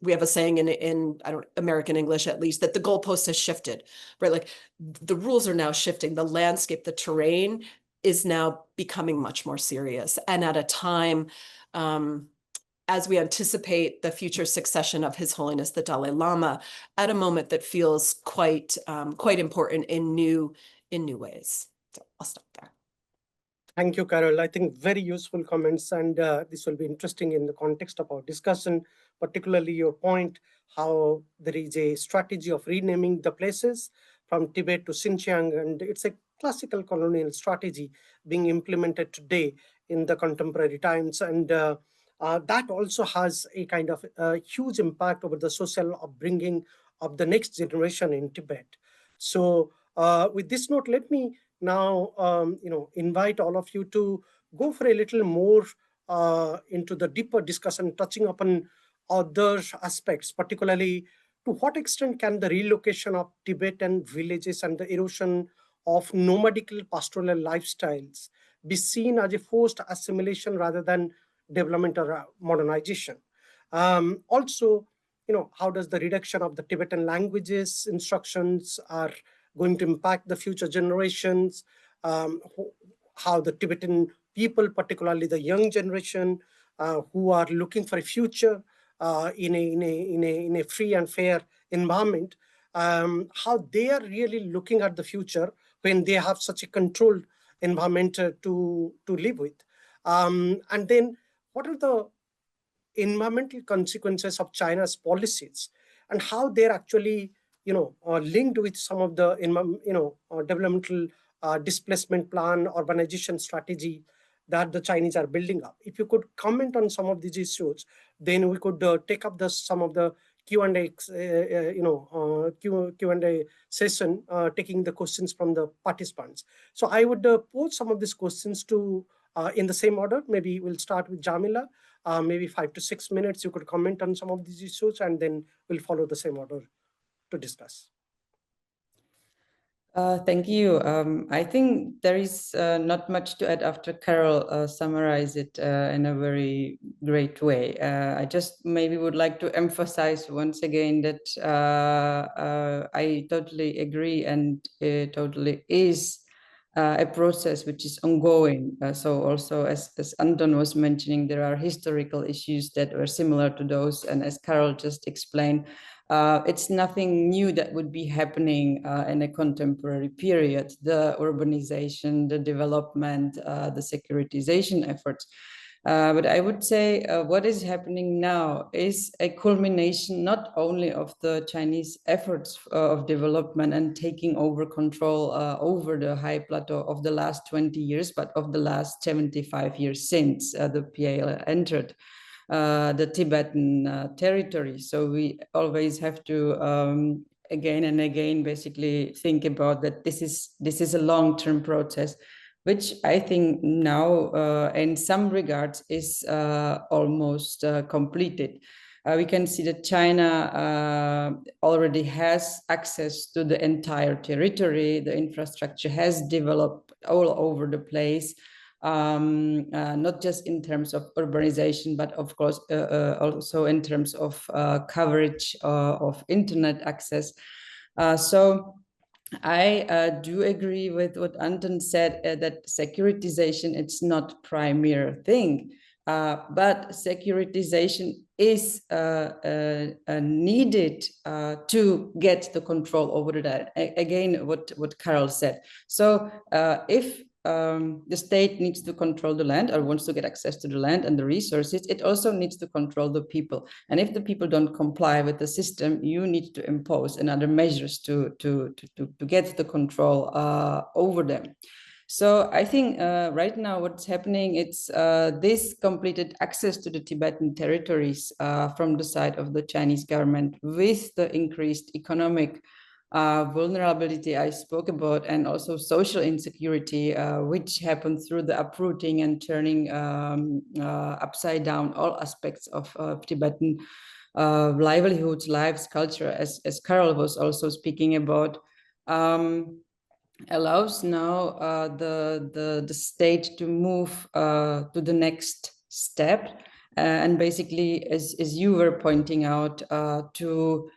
we have a saying in American English, at least, that the goalpost has shifted, right? Like the rules are now shifting, the landscape, the terrain is now becoming much more serious. And at a time, as we anticipate the future succession of His Holiness the Dalai Lama, at a moment that feels quite important in new ways. So I'll stop there. Thank you, Carol. I think very useful comments, and this will be interesting in the context of our discussion, particularly your point, how there is a strategy of renaming the places from Tibet to Xinjiang, and it's a classical colonial strategy being implemented today in the contemporary times, and that also has a kind of huge impact over the social upbringing of the next generation in Tibet. So with this note, let me now invite all of you to go for a little more into the deeper discussion, touching upon other aspects, particularly to what extent can the relocation of Tibetan villages and the erosion of nomadic pastoral lifestyles be seen as a forced assimilation rather than development or modernization. Also, how does the reduction of the Tibetan languages instructions are going to impact the future generations, how the Tibetan people, particularly the young generation who are looking for a future in a free and fair environment, how they are really looking at the future when they have such a controlled environment to live with. And then what are the environmental consequences of China's policies and how they're actually linked with some of the developmental displacement plan, urbanization strategy that the Chinese are building up. If you could comment on some of these issues, then we could take up some of the Q&A, Q&A session, taking the questions from the participants. So I would pose some of these questions to in the same order. Maybe we'll start with Jamila. Maybe 5 to 6 minutes, you could comment on some of these issues, and then we'll follow the same order to discuss. Thank you. I think there is not much to add after Carol summarized it in a very great way. I just maybe would like to emphasize once again that I totally agree, and it totally is a process which is ongoing. So also, as Anton was mentioning, there are historical issues that were similar to those, and as Carol just explained, it's nothing new that would be happening in a contemporary period. The urbanization, the development, the securitization efforts. But I would say what is happening now is a culmination not only of the Chinese efforts of development and taking over control over the high plateau of the last 20 years, but of the last 75 years since the PL entered the Tibetan territory. So we always have to again and again basically think about that this is a long-term process, which I think now in some regards is almost completed. We can see that China already has access to the entire territory. The infrastructure has developed all over the place. Not just in terms of urbanization, but of course also in terms of coverage of internet access. So I do agree with what Anton said, that securitization, it's not primary thing, but securitization is needed to get the control over that. Again, what Carol said. So if the state needs to control the land or wants to get access to the land and the resources, it also needs to control the people. And if the people don't comply with the system, you need to impose another measures to get the control over them. So I think right now what's happening, it's this completed access to the Tibetan territories from the side of the Chinese government with the increased economic vulnerability I spoke about, and also social insecurity, which happened through the uprooting and turning upside down all aspects of Tibetan livelihoods, lives, culture, as Carol was also speaking about, allows now the state to move to the next step, and basically, as you were pointing out, to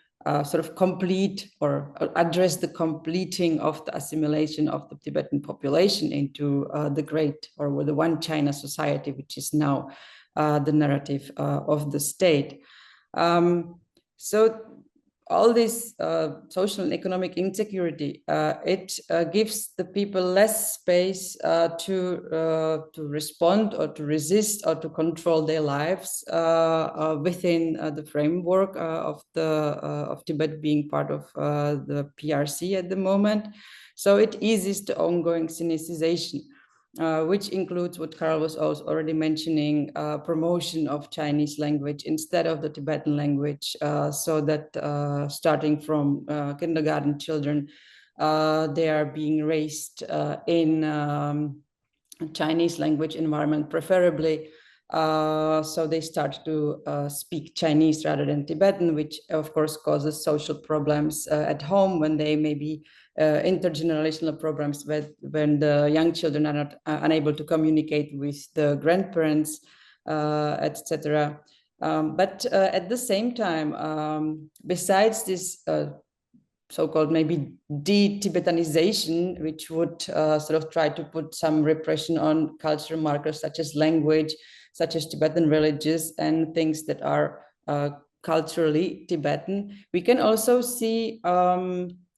sort of complete or address the completing of the assimilation of the Tibetan population into the great or the one China society, which is now the narrative of the state. So all this social and economic insecurity, it gives the people less space to respond or to resist or to control their lives within the framework of Tibet being part of the PRC at the moment. So it eases the ongoing sinicization, which includes what Carl was also already mentioning, promotion of Chinese language instead of the Tibetan language, so that starting from kindergarten children, they are being raised in Chinese language environment, preferably. So they start to speak Chinese rather than Tibetan, which of course causes social problems at home when they may be intergenerational problems when the young children are not unable to communicate with the grandparents, etc. But at the same time, besides this so-called maybe de-Tibetanization, which would sort of try to put some repression on cultural markers such as language, such as Tibetan religions and things that are culturally Tibetan, we can also see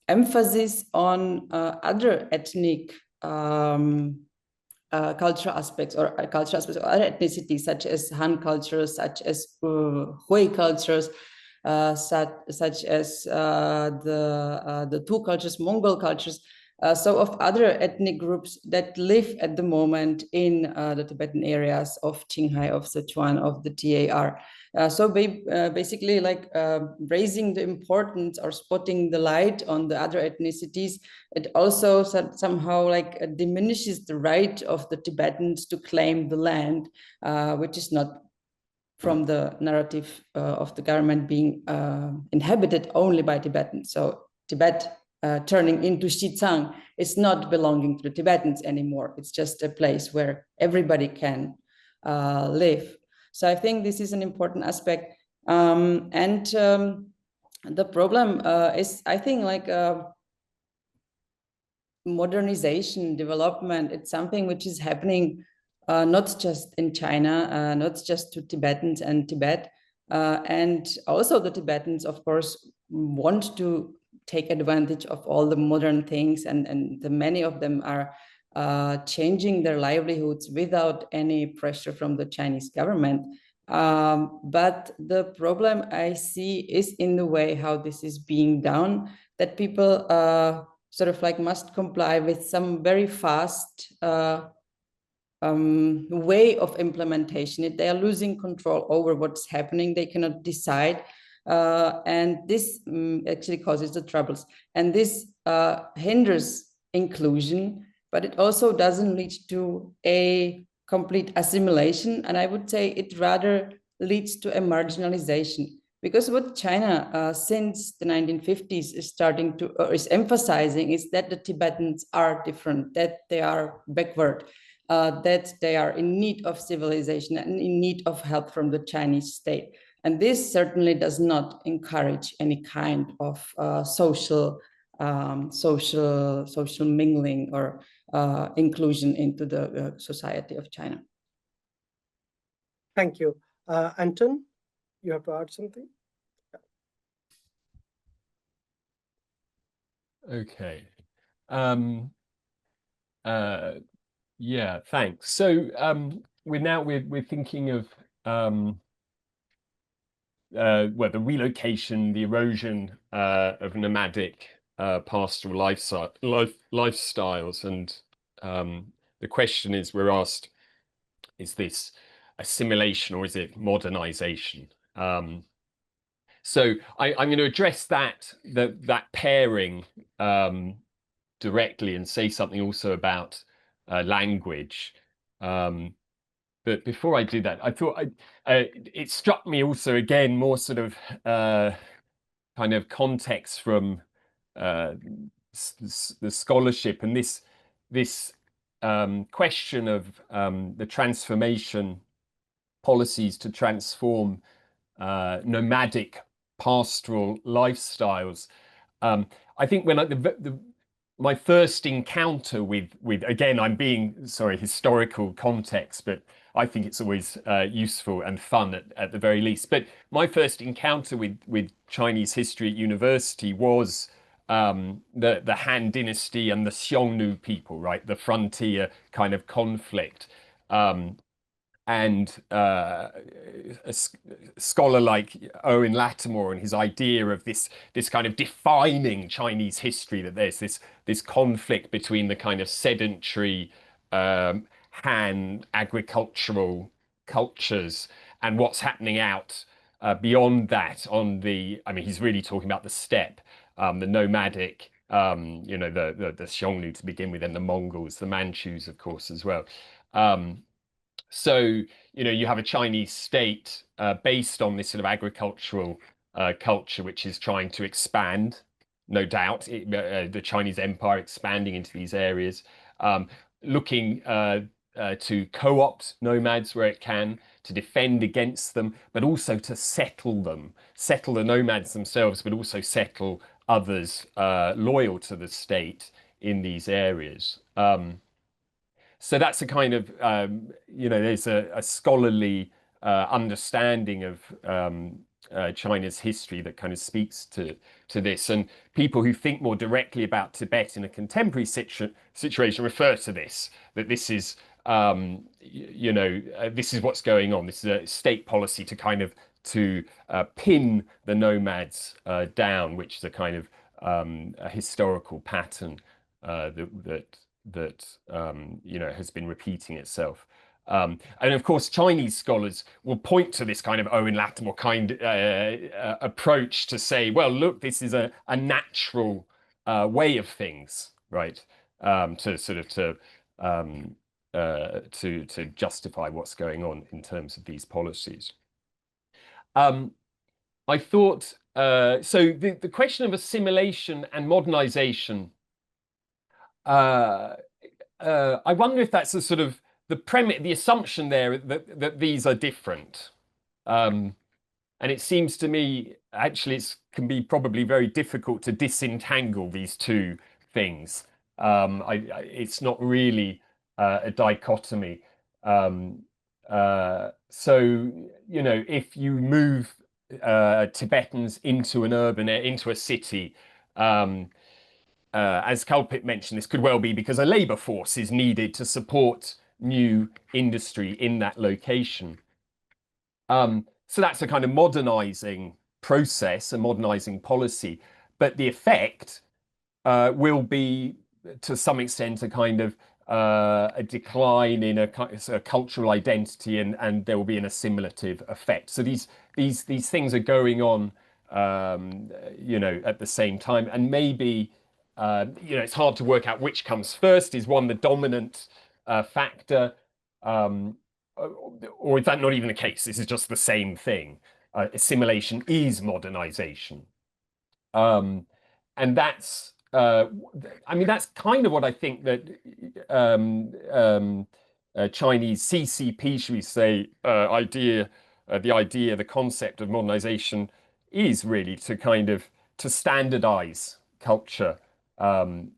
emphasis on other ethnic cultural aspects or cultural aspects of other ethnicities, such as Han cultures, such as Hui cultures, such as the Tu cultures, Mongol cultures, so of other ethnic groups that live at the moment in the Tibetan areas of Qinghai, of Sichuan, of the TAR. So basically like raising the importance or spotting the light on the other ethnicities, it also somehow like diminishes the right of the Tibetans to claim the land, which is not from the narrative of the government being inhabited only by Tibetans. So Tibet turning into Xizang is not belonging to the Tibetans anymore. It's just a place where everybody can live. So I think this is an important aspect. The problem is, I think, like modernization, development. It's something which is happening not just in China, not just to Tibetans and Tibet. And also the Tibetans, of course, want to take advantage of all the modern things, and many of them are changing their livelihoods without any pressure from the Chinese government. But the problem I see is in the way how this is being done, that people sort of like must comply with some very fast way of implementation. They are losing control over what's happening. They cannot decide. And this actually causes the troubles. And this hinders inclusion, but it also doesn't lead to a complete assimilation. And I would say it rather leads to a marginalization. Because what China, since the 1950s, is starting to, or is emphasizing, is that the Tibetans are different, that they are backward, that they are in need of civilization and in need of help from the Chinese state. And this certainly does not encourage any kind of social mingling or inclusion into the society of China. Thank you. Anton, you have to add something? Okay. Yeah, thanks. So we're thinking of well, the relocation, the erosion of nomadic pastoral lifestyles, and the question is, we're asked, is this assimilation or is it modernization? So I'm going to address that pairing directly and say something also about language. But before I do that, I thought it struck me also, again, more sort of kind of context from the scholarship, and this question of the transformation policies to transform nomadic pastoral lifestyles. I think when my first encounter with again, I'm being, sorry, historical context, but I think it's always useful and fun at the very least. But my first encounter with Chinese history at university was the Han Dynasty and the Xiongnu people, right? The frontier kind of conflict. And a scholar like Owen Lattimore and his idea of this kind of defining Chinese history, that there's this conflict between the kind of sedentary Han agricultural cultures and what's happening out beyond that on I mean, he's really talking about the steppe, the nomadic, you know, the Xiongnu to begin with, and the Mongols, the Manchus, of course, as well. So, you know, you have a Chinese state based on this sort of agricultural culture, which is trying to expand, no doubt, the Chinese empire expanding into these areas, looking to co-opt nomads where it can, to defend against them, but also to settle the nomads themselves, but also settle others loyal to the state in these areas. So that's a kind of, you know, there's a scholarly understanding of China's history that kind of speaks to this. And people who think more directly about Tibet in a contemporary situation refer to this, that this is, you know, this is what's going on. This is a state policy to kind of pin the nomads down, which is a kind of a historical pattern that you know, has been repeating itself. And of course, Chinese scholars will point to this kind of Owen Lattimore kind approach to say, well, look, this is a natural way of things, right? To sort of to justify what's going on in terms of these policies. I thought so. The question of assimilation and modernization. I wonder if that's a sort of the assumption there that these are different. And it seems to me, actually, it can be probably very difficult to disentangle these two things. It's not really a dichotomy. So, you know, if you move Tibetans into into a city, as Kalpit mentioned, this could well be because a labour force is needed to support new industry in that location. So that's a kind of modernising process, a modernising policy. But the effect will be, to some extent, a kind of a decline in a cultural identity, and there will be an assimilative effect. So these things are going on, you know, at the same time, and maybe. You know, it's hard to work out which comes first. Is one the dominant factor, or is that not even the case? This is just the same thing. Assimilation is modernization, and that's. I mean, that's kind of what I think that Chinese CCP, should we say, the concept of modernization is really to kind of to standardize culture. You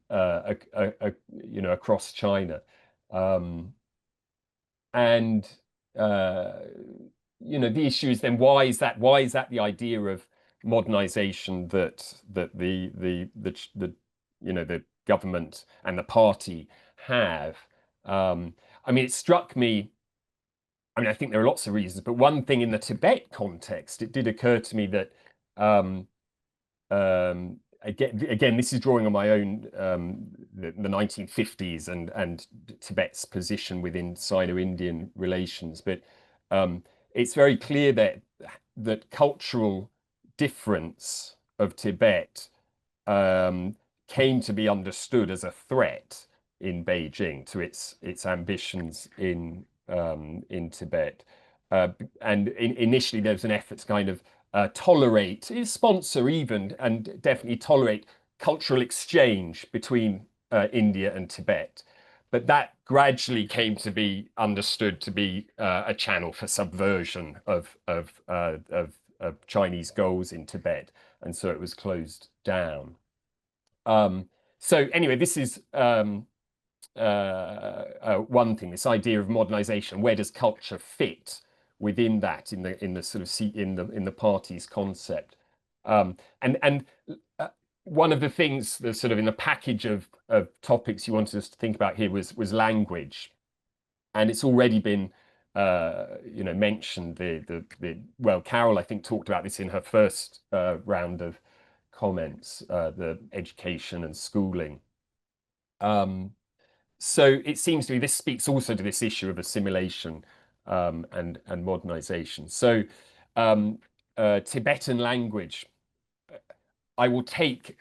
know, across China, and you know, the issue is then why is that the idea of modernization that the you know, the government and the party have? I mean, it struck me. I mean, I think there are lots of reasons, but one thing in the Tibet context, it did occur to me that. Again, this is drawing on my own the 1950s and Tibet's position within Sino-Indian relations, but it's very clear that cultural difference of Tibet came to be understood as a threat in Beijing to its ambitions in Tibet, and initially there was an effort to kind of tolerate, sponsor even, and definitely tolerate cultural exchange between India and Tibet. But that gradually came to be understood to be a channel for subversion of Chinese goals in Tibet, and so it was closed down. So anyway, this is one thing. This idea of modernization. Where does culture fit within that? In the sort of in the party's concept. And one of the things that sort of in the package of topics you wanted us to think about here was language, and it's already been mentioned. Well, Carol, I think, talked about this in her first round of comments, the education and schooling. So it seems to me this speaks also to this issue of assimilation and modernization. So Tibetan language, I will take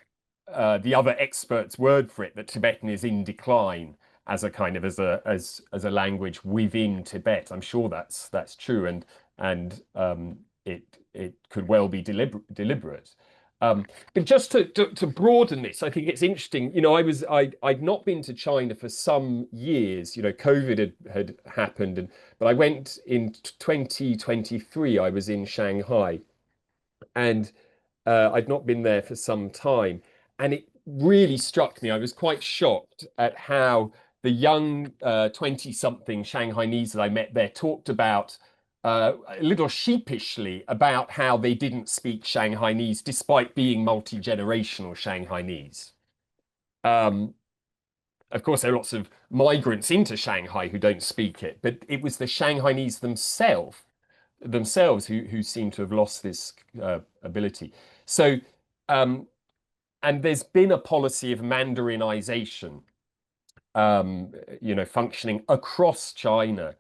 the other experts' word for it that Tibetan is in decline as a kind of as a language within Tibet. I'm sure that's true, and it could well be deliberate. But just to broaden this, I think it's interesting. I'd not been to China for some years. COVID had happened, but I went in 2023. I was in Shanghai, and I'd not been there for some time, and it really struck me. I was quite shocked at how the young 20-something Shanghainese that I met there talked about a little sheepishly about how they didn't speak Shanghainese despite being multi-generational Shanghainese. Of course, there are lots of migrants into Shanghai who don't speak it, but it was the Shanghainese themselves who seem to have lost this ability. So, and there's been a policy of Mandarinization, functioning across China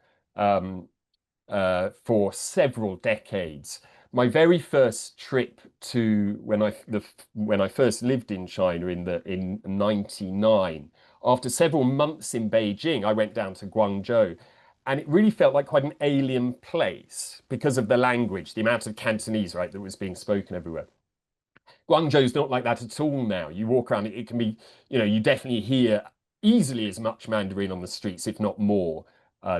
for several decades. My very first trip to when I first lived in China in '99, after several months in Beijing, I went down to Guangzhou, and it really felt like quite an alien place because of the language, the amount of Cantonese, right, that was being spoken everywhere. Guangzhou's not like that at all now. You walk around, it can be, you definitely hear easily as much Mandarin on the streets, if not more,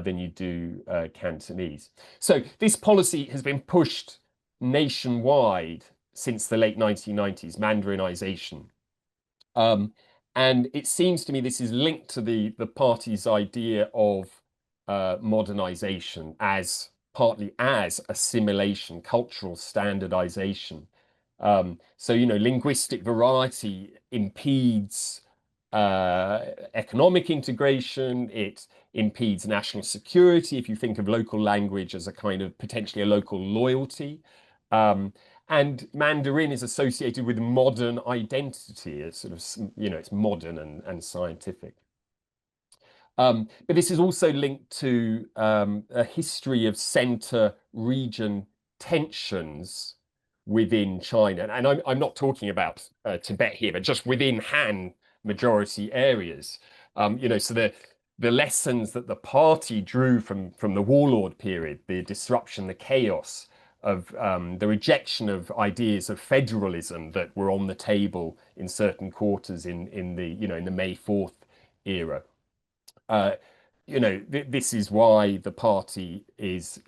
than you do Cantonese. So this policy has been pushed nationwide since the late 1990s, Mandarinization. And it seems to me this is linked to the party's idea of modernization as partly as assimilation, cultural standardization. So, linguistic variety impedes economic integration. It impedes national security. If you think of local language as a kind of potentially a local loyalty. And Mandarin is associated with modern identity. It's sort of, it's modern and scientific. But this is also linked to a history of center-region tensions within China. And I'm not talking about Tibet here, but just within Han majority areas. So the lessons that the party drew from the warlord period, the disruption, the chaos of the rejection of ideas of federalism that were on the table in certain quarters in the May 4th era. This is why the party is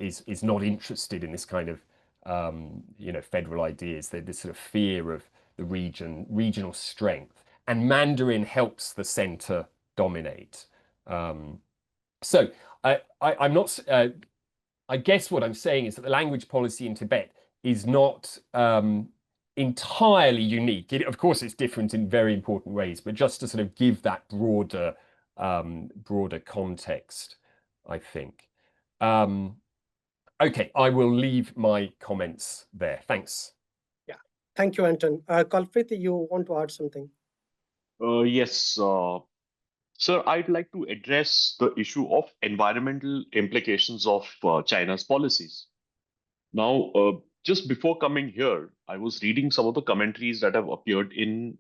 not interested in this kind of federal ideas. This sort of fear of the regional strength, and Mandarin helps the center dominate. So I'm not. I guess what I'm saying is that the language policy in Tibet is not entirely unique. Of course, it's different in very important ways, but just to sort of give that broader context, I think. Okay, I will leave my comments there. Thanks. Yeah, thank you, Anton. Kalprit, you want to add something? Yes, sir, I'd like to address the issue of environmental implications of China's policies. Now, just before coming here, I was reading some of the commentaries that have appeared in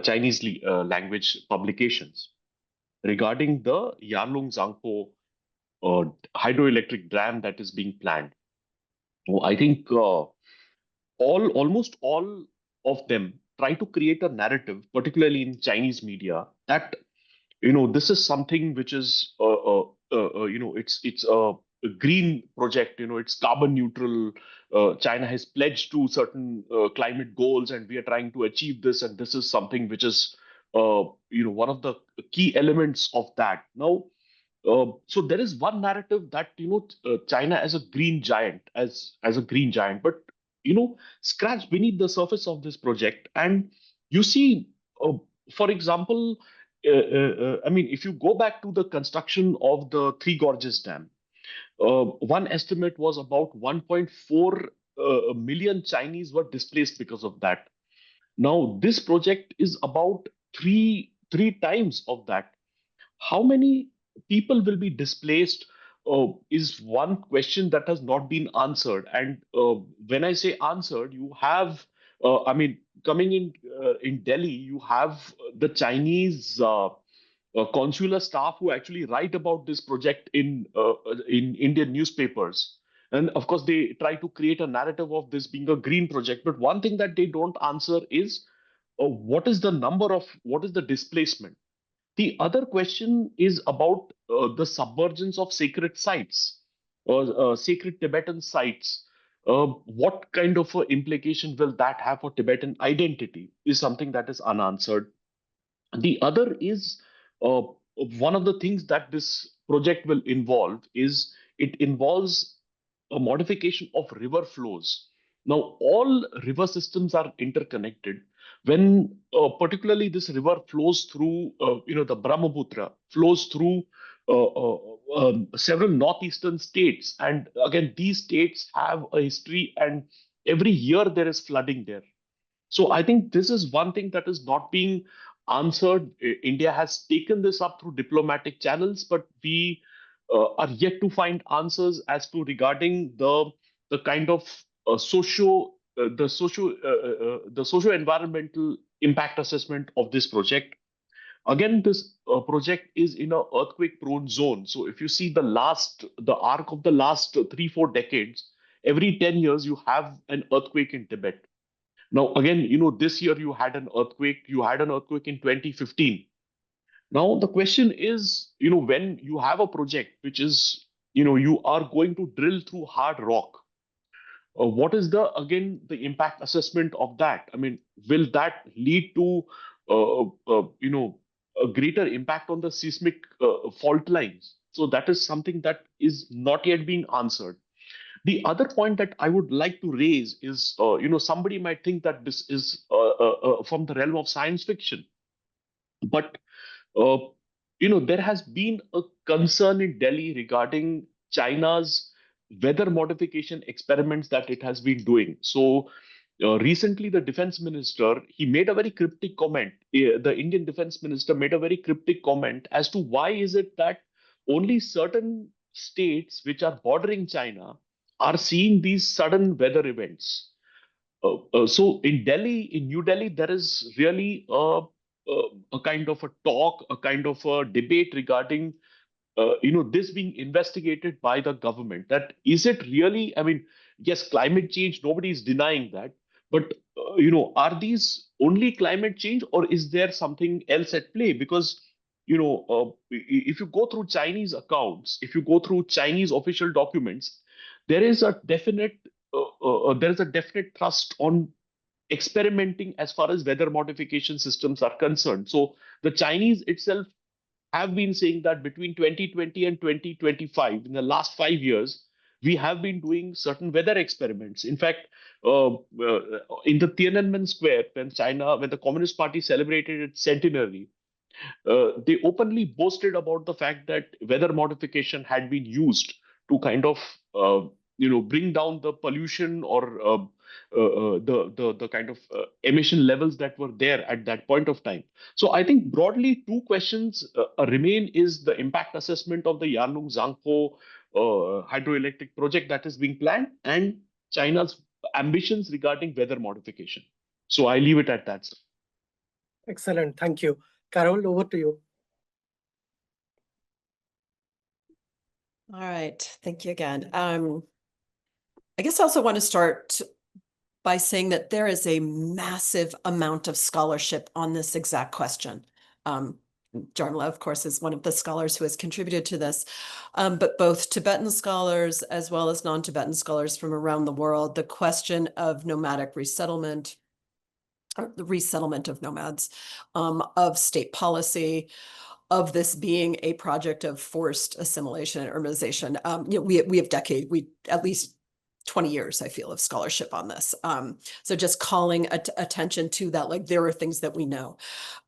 Chinese language publications regarding the Yarlung Zangpo hydroelectric dam that is being planned. Well, I think almost all of them try to create a narrative, particularly in Chinese media, that this is something which is it's a green project. It's carbon neutral. China has pledged to certain climate goals, and we are trying to achieve this. And this is something which is one of the key elements of that. Now, so there is one narrative that China as a green giant, as a green giant, but scratch beneath the surface of this project, and you see, for example, I mean, if you go back to the construction of the Three Gorges Dam, one estimate was about 1.4 million Chinese were displaced because of that. Now, this project is about three times of that. How many people will be displaced is one question that has not been answered. And when I say answered, you have, I mean, coming in Delhi, you have the Chinese consular staff who actually write about this project in Indian newspapers. And of course, they try to create a narrative of this being a green project. But one thing that they don't answer is what is the displacement? The other question is about the submergence of sacred sites or sacred Tibetan sites. What kind of implication will that have for Tibetan identity is something that is unanswered. The other is one of the things that this project will involve is it involves a modification of river flows. Now, all river systems are interconnected. When particularly this river flows through, the Brahmaputra flows through several northeastern states, and again, these states have a history, and every year there is flooding there. So I think this is one thing that is not being answered. India has taken this up through diplomatic channels, but we are yet to find answers as to regarding the kind of the socio environmental impact assessment of this project. Again, this project is in a earthquake prone zone. So if you see the arc of the last 3-4 decades, every 10 years you have an earthquake in Tibet. Now, again, this year you had an earthquake. You had an earthquake in 2015. Now, the question is, when you have a project which is, you are going to drill through hard rock, what is the impact assessment of that? I mean, will that lead to, a greater impact on the seismic fault lines? So that is something that is not yet being answered. The other point that I would like to raise is, somebody might think that this is from the realm of science fiction, but there has been a concern in Delhi regarding China's weather modification experiments that it has been doing. So recently, the defense minister he made a very cryptic comment. The Indian defense minister made a very cryptic comment as to why is it that only certain states which are bordering China are seeing these sudden weather events. So in Delhi, in New Delhi, there is really a kind of a talk, a kind of a debate regarding this being investigated by the government. That is it really? I mean, yes, climate change, nobody is denying that, but are these only climate change, or is there something else at play? Because if you go through Chinese accounts, if you go through Chinese official documents, there is a definite thrust on experimenting as far as weather modification systems are concerned. So the Chinese itself have been saying that between 2020 and 2025, in the last 5 years, we have been doing certain weather experiments. In fact, in the Tiananmen Square, when the Communist Party celebrated its centenary, they openly boasted about the fact that weather modification had been used to kind of bring down the pollution or the kind of emission levels that were there at that point of time. So I think broadly two questions remain: is the impact assessment of the Yarlung Zangpo hydroelectric project that is being planned, and China's ambitions regarding weather modification. So I leave it at that, sir. Excellent. Thank you. Carol, over to you. All right. Thank you again. I guess I also want to start by saying that there is a massive amount of scholarship on this exact question. Jarmila, of course, is one of the scholars who has contributed to this, but both Tibetan scholars as well as non-Tibetan scholars from around the world, the question of nomadic resettlement, or the resettlement of nomads, of state policy, of this being a project of forced assimilation and urbanization. We have at least 20 years, I feel, of scholarship on this. So just calling attention to that, like there are things that we know.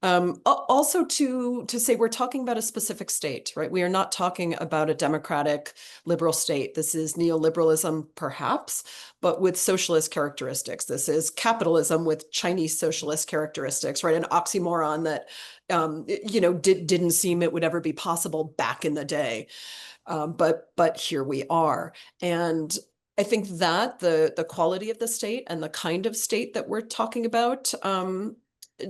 Also to say we're talking about a specific state, right? We are not talking about a democratic liberal state. This is neoliberalism, perhaps, but with socialist characteristics. This is capitalism with Chinese socialist characteristics, right? An oxymoron that, didn't seem it would ever be possible back in the day. But here we are. And I think that the quality of the state and the kind of state that we're talking about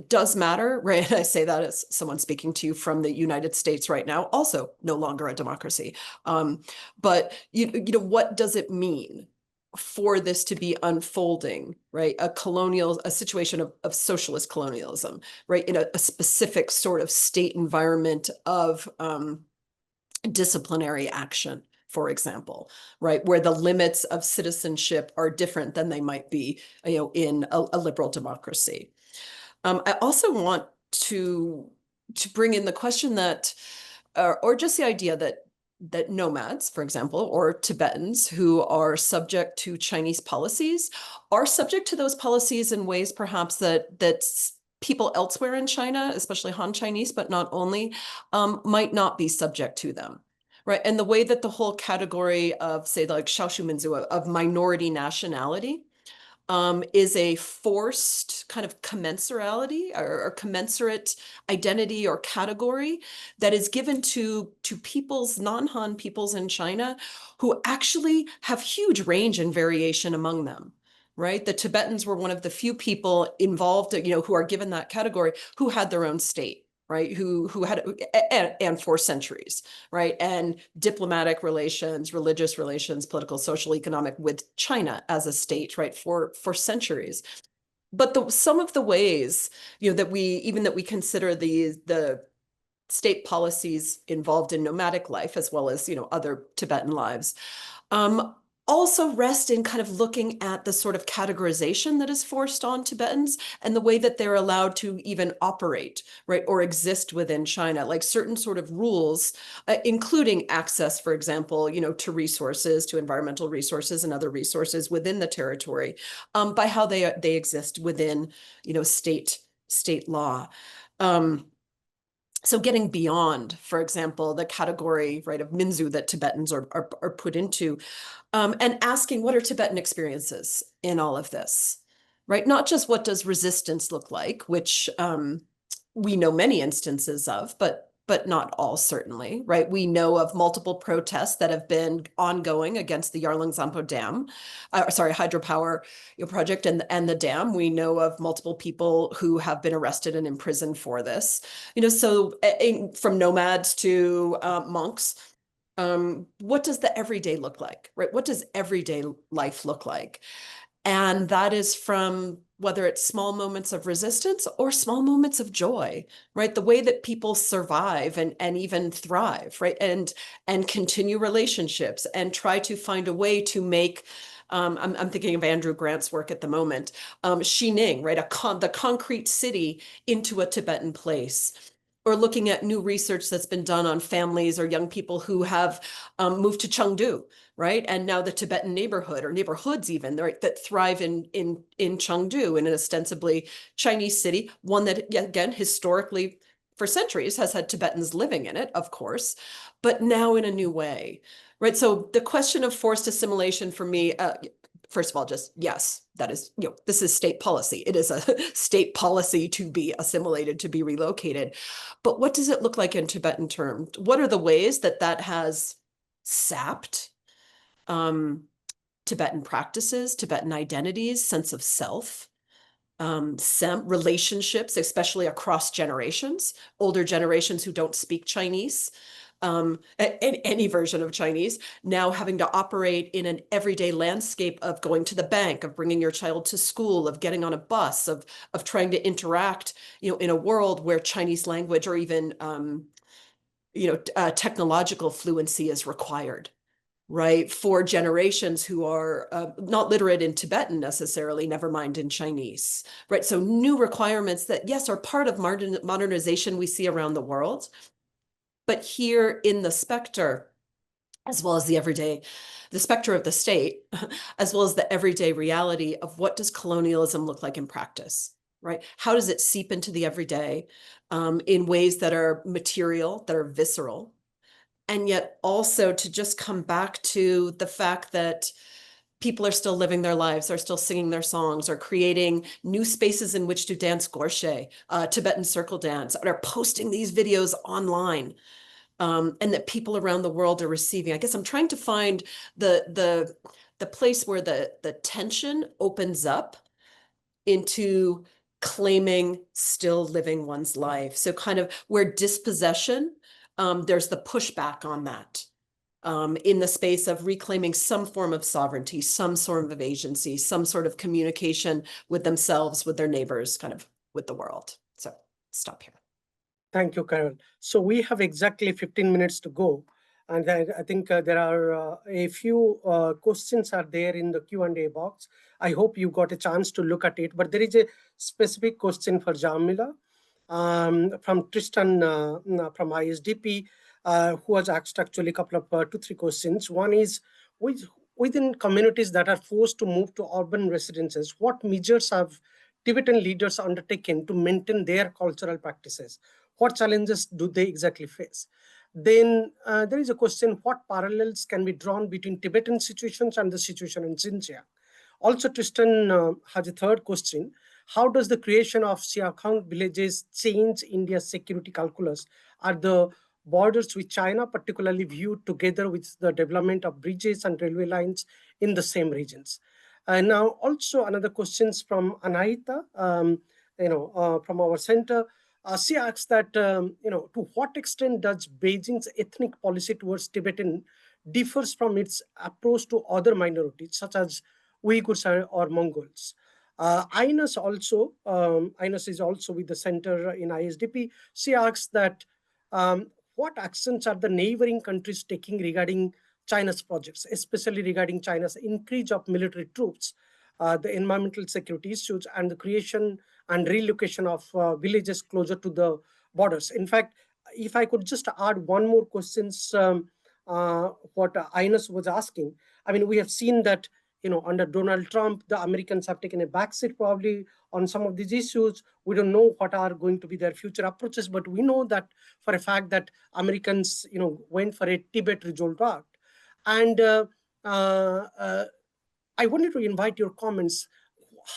does matter, right? I say that as someone speaking to you from the United States right now, also no longer a democracy. But what does it mean for this to be unfolding, right? A situation of socialist colonialism, right? In a specific sort of state environment of disciplinary action, for example, right? Where the limits of citizenship are different than they might be, in a liberal democracy. I also want to bring in the question that, or just the idea that nomads, for example, or Tibetans who are subject to Chinese policies are subject to those policies in ways perhaps that people elsewhere in China, especially Han Chinese, but not only, might not be subject to them. Right. And the way that the whole category of, say, like Shaoshuminzu, of minority nationality, is a forced kind of commensurality or commensurate identity or category that is given to peoples, non-Han peoples in China, who actually have huge range and variation among them. Right. The Tibetans were one of the few people involved, who are given that category, who had their own state. Right, who had, and for centuries, right, and diplomatic relations, religious relations, political, social, economic with China as a state, right, for centuries. But some of the ways, that we consider the state policies involved in nomadic life, as well as other Tibetan lives, also rest in kind of looking at the sort of categorization that is forced on Tibetans and the way that they're allowed to even operate, right, or exist within China, like certain sort of rules, including access, for example, to resources, to environmental resources and other resources within the territory, by how they exist within, state law. So getting beyond, for example, the category, right, of Minzu that Tibetans are put into, and asking what are Tibetan experiences in all of this, right? Not just what does resistance look like, which we know many instances of, but not all, certainly, right? We know of multiple protests that have been ongoing against the Yarlung Zampo Dam, hydropower project and the dam. We know of multiple people who have been arrested and imprisoned for this. So from nomads to monks. What does the everyday look like, right? What does everyday life look like? And that is from whether it's small moments of resistance or small moments of joy, right? The way that people survive and even thrive, right? And continue relationships and try to find a way to make, I'm thinking of Andrew Grant's work at the moment, Xining, right? The concrete city into a Tibetan place. Or looking at new research that's been done on families or young people who have moved to Chengdu, right? And now the Tibetan neighborhood or neighborhoods even, right, that thrive in Chengdu, in an ostensibly Chinese city, one that, again, historically for centuries has had Tibetans living in it, of course, but now in a new way, right? So the question of forced assimilation for me, first of all, just yes, that is, this is state policy. It is a state policy to be assimilated, to be relocated. But what does it look like in Tibetan terms? What are the ways that has sapped Tibetan practices, Tibetan identities, sense of self, relationships, especially across generations, older generations who don't speak Chinese, any version of Chinese, now having to operate in an everyday landscape of going to the bank, of bringing your child to school, of getting on a bus, of trying to interact, in a world where Chinese language or even, technological fluency is required, right, for generations who are not literate in Tibetan necessarily, never mind in Chinese, right? So new requirements that, yes, are part of modernization we see around the world, but here in the specter, as well as the specter of the state, as well as the everyday reality of what does colonialism look like in practice, right? How does it seep into the everyday in ways that are material, that are visceral, and yet also to just come back to the fact that people are still living their lives, are still singing their songs, are creating new spaces in which to dance gorche, Tibetan circle dance, are posting these videos online, and that people around the world are receiving. I guess I'm trying to find the place where the tension opens up into claiming still living one's life. So kind of where dispossession, there's the pushback on that. In the space of reclaiming some form of sovereignty, some sort of agency, some sort of communication with themselves, with their neighbors, kind of with the world. So stop here. Thank you, Carol. So we have exactly 15 minutes to go. And I think there are a few questions are there in the Q&A box. I hope you got a chance to look at it. But there is a specific question for Jamila from Tristan from ISDP, who has asked actually a couple of 2-3 questions. One is, within communities that are forced to move to urban residences, what measures have Tibetan leaders undertaken to maintain their cultural practices? What challenges do they exactly face? Then there is a question, what parallels can be drawn between Tibetan situations and the situation in Xinjiang? Also, Tristan has a third question. How does the creation of Xiaokang villages change India's security calculus? Are the borders with China particularly viewed together with the development of bridges and railway lines in the same regions? And now also another questions from Anahita, from our center. She asks that, to what extent does Beijing's ethnic policy towards Tibetan differs from its approach to other minorities, such as Uyghurs or Mongols? Ines is also with the center in ISDP. She asks that, what actions are the neighboring countries taking regarding China's projects, especially regarding China's increase of military troops, the environmental security issues, and the creation and relocation of villages closer to the borders. In fact, if I could just add one more questions, what Ines was asking. I mean, we have seen that, under Donald Trump, the Americans have taken a backseat probably on some of these issues. We don't know what are going to be their future approaches, but we know that for a fact that Americans, went for a Tibet resolve route. And I wanted to invite your comments.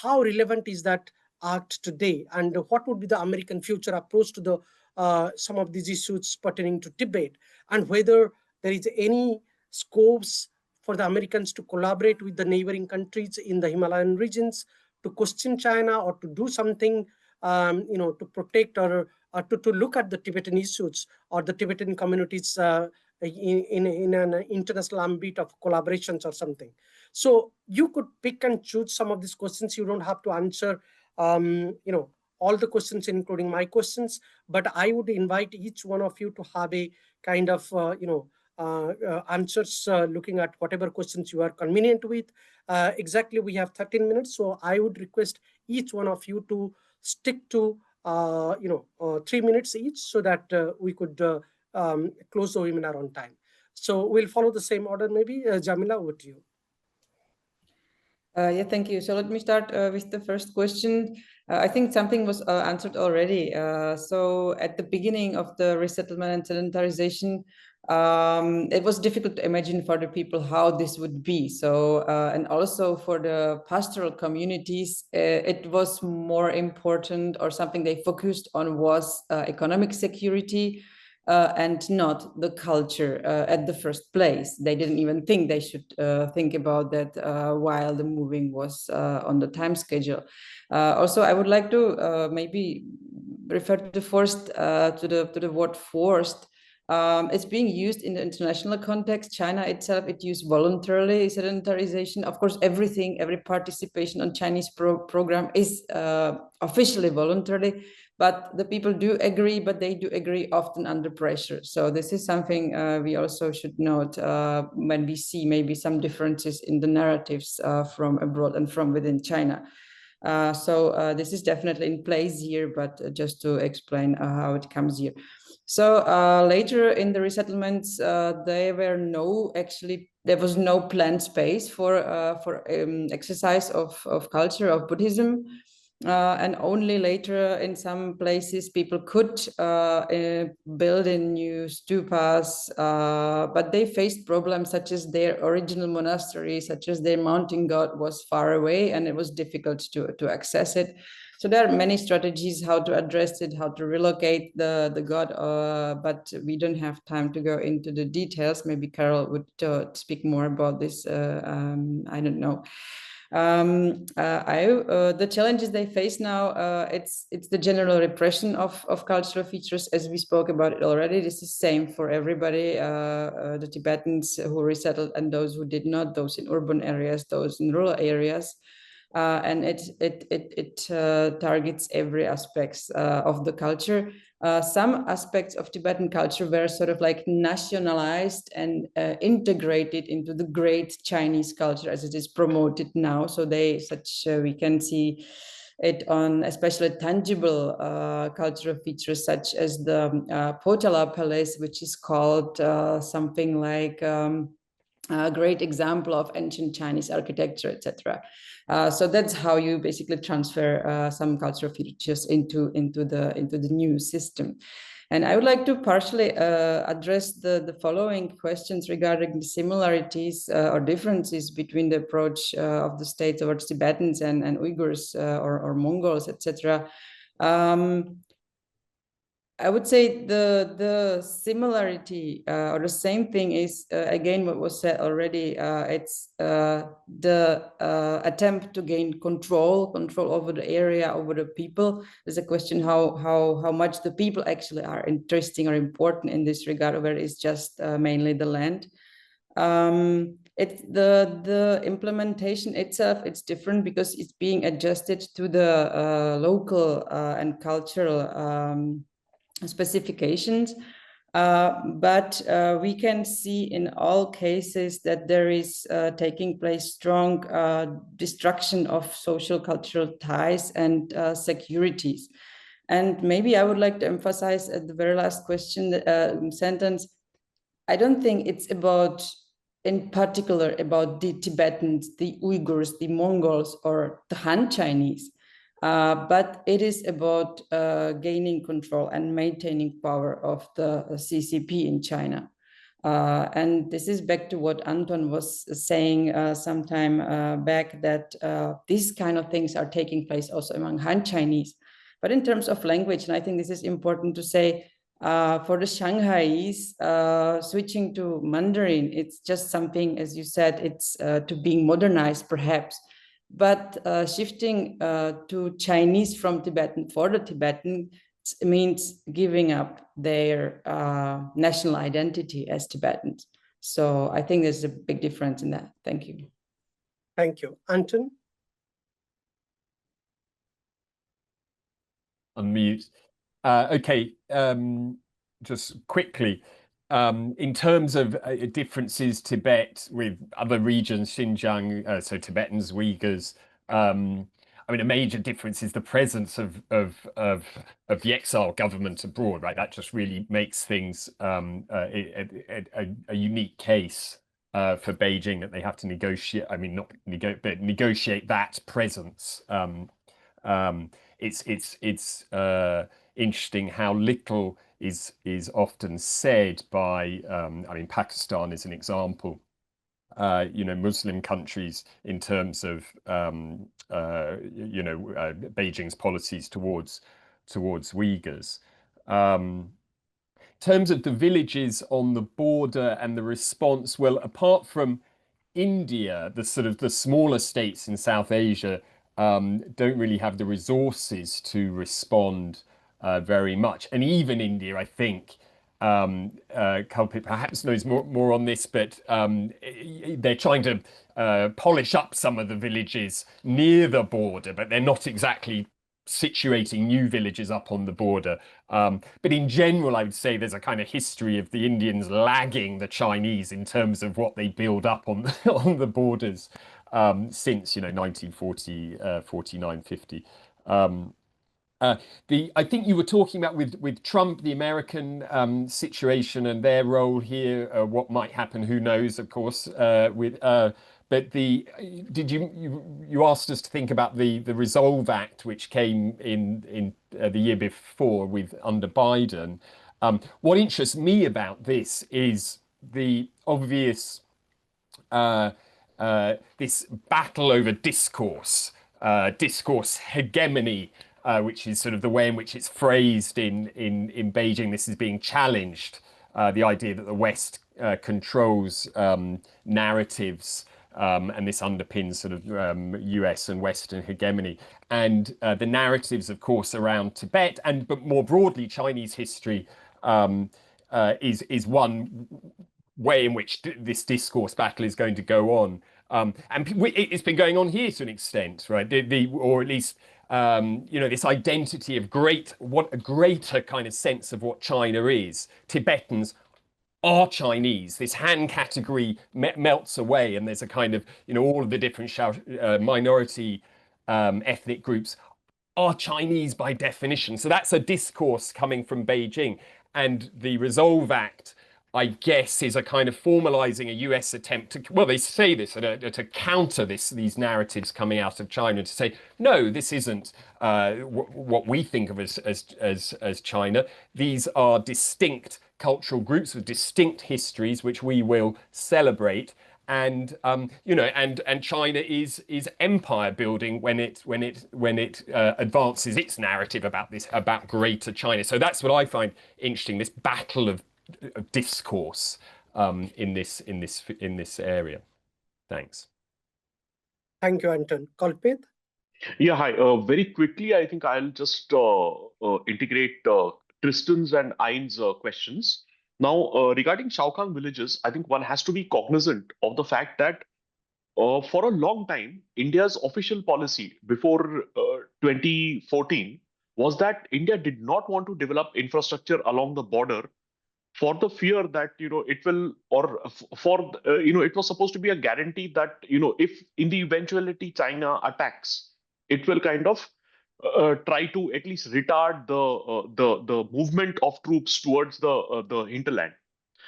How relevant is that act today, and what would be the American future approach to the some of these issues pertaining to Tibet, and whether there is any scopes for the Americans to collaborate with the neighboring countries in the Himalayan regions to question China or to do something, to protect or to look at the Tibetan issues or the Tibetan communities in an international ambit of collaborations or something. So you could pick and choose some of these questions. You don't have to answer, all the questions, including my questions, but I would invite each one of you to have a kind of, answers looking at whatever questions you are convenient with. Exactly, we have 13 minutes. So I would request each one of you to stick to, 3 minutes each so that we could close the webinar on time. So we'll follow the same order maybe. Jamila, over to you. Yeah, thank you. So let me start with the first question. I think something was answered already. So at the beginning of the resettlement and sedentarization, it was difficult to imagine for the people how this would be. So, and also for the pastoral communities, it was more important, or something they focused on was economic security, and not the culture at the first place. They didn't even think they should think about that while the moving was on the time schedule. Also, I would like to maybe refer to the first to the word forced. It's being used in the international context. China itself, it used voluntarily sedentarization. Of course, every participation on Chinese program is officially voluntary, but the people do agree, but they do agree often under pressure. So this is something we also should note when we see maybe some differences in the narratives from abroad and from within China. So this is definitely in place here, but just to explain how it comes here. So later in the resettlements, there was no planned space for exercise of culture of Buddhism. And only later in some places people could build in new stupas, but they faced problems such as their original monastery, such as their mountain god was far away and it was difficult to access it. So there are many strategies how to address it, how to relocate the god, but we don't have time to go into the details. Maybe Carol would speak more about this. I don't know. The challenges they face now, it's the general repression of cultural features, as we spoke about it already. This is same for everybody, the Tibetans who resettled and those who did not, those in urban areas, those in rural areas. And it targets every aspects of the culture. Some aspects of Tibetan culture were sort of like nationalized and integrated into the great Chinese culture as it is promoted now. So we can see it on especially tangible cultural features such as the Potala Palace, which is called something like a great example of ancient Chinese architecture, etc. So that's how you basically transfer some cultural features into the new system. And I would like to partially address the following questions regarding the similarities or differences between the approach of the state towards Tibetans and Uyghurs or Mongols, etc. I would say the similarity or the same thing is again what was said already. It's the attempt to gain control over the area, over the people. There's a question how much the people actually are interesting or important in this regard, or whether it's just mainly the land. It's the implementation itself, it's different because it's being adjusted to the local and cultural specifications, but we can see in all cases that there is taking place strong destruction of social cultural ties and securities. And maybe I would like to emphasize at the very last question sentence, I don't think it's in particular about the Tibetans, the Uyghurs, the Mongols, or the Han Chinese. But it is about gaining control and maintaining power of the CCP in China. And this is back to what Anton was saying some time back, that these kind of things are taking place also among Han Chinese. But in terms of language, and I think this is important to say, for the Shanghais, switching to Mandarin, it's just something, as you said, it's to being modernized perhaps. But shifting to Chinese from Tibetan for the Tibetan means giving up their national identity as Tibetans. So I think there's a big difference in that. Thank you. Thank you. Anton? Unmute. Okay, just quickly, in terms of differences Tibet with other regions, Xinjiang, so Tibetans, Uyghurs, I mean, a major difference is the presence of the exile government abroad, right? That just really makes things a unique case for Beijing, that they have to negotiate. I mean, not negotiate, but negotiate that presence. It's interesting how little is often said by, I mean, Pakistan is an example, Muslim countries in terms of, Beijing's policies towards Uyghurs. In terms of the villages on the border and the response, well, apart from India, the smaller states in South Asia don't really have the resources to respond very much. And even India, I think, Culprit perhaps knows more on this, but they're trying to polish up some of the villages near the border, but they're not exactly situating new villages up on the border. But in general, I would say there's a kind of history of the Indians lagging the Chinese in terms of what they build up on on the borders since 1940, 49, 50. I think you were talking about with Trump, the American situation and their role here. What might happen? Who knows? Of course. But did you asked us to think about the Resolve Act, which came in the year before under Biden. What interests me about this is the obvious this battle over discourse hegemony, which is sort of the way in which it's phrased in Beijing. This is being challenged, the idea that the West controls narratives, and this underpins sort of US and Western hegemony. And the narratives, of course, around Tibet but more broadly Chinese history is one way in which this discourse battle is going to go on. And it's been going on here to an extent, right? Or at least this identity of what a greater kind of sense of what China is. Tibetans are Chinese. This Han category melts away, and there's a kind of all of the different minority ethnic groups are Chinese by definition. So that's a discourse coming from Beijing, and the Resolve Act, I guess, is a kind of formalizing a US attempt to, well, they say this, to counter these narratives coming out of China, to say, no, this isn't what we think of as China. These are distinct cultural groups with distinct histories, which we will celebrate. And and China is empire building when it advances its narrative about greater China. So that's what I find interesting, this battle of discourse in this area. Thanks. Thank you, Anton. Kalpit? Yeah, hi. Very quickly, I think I'll just integrate Tristan's and Ain's questions. Now, regarding Shaokang villages, I think one has to be cognizant of the fact that for a long time, India's official policy before 2014 was that India did not want to develop infrastructure along the border for the fear that it will, or it was supposed to be a guarantee that if in the eventuality China attacks, it will kind of try to at least retard the movement of troops towards the hinterland.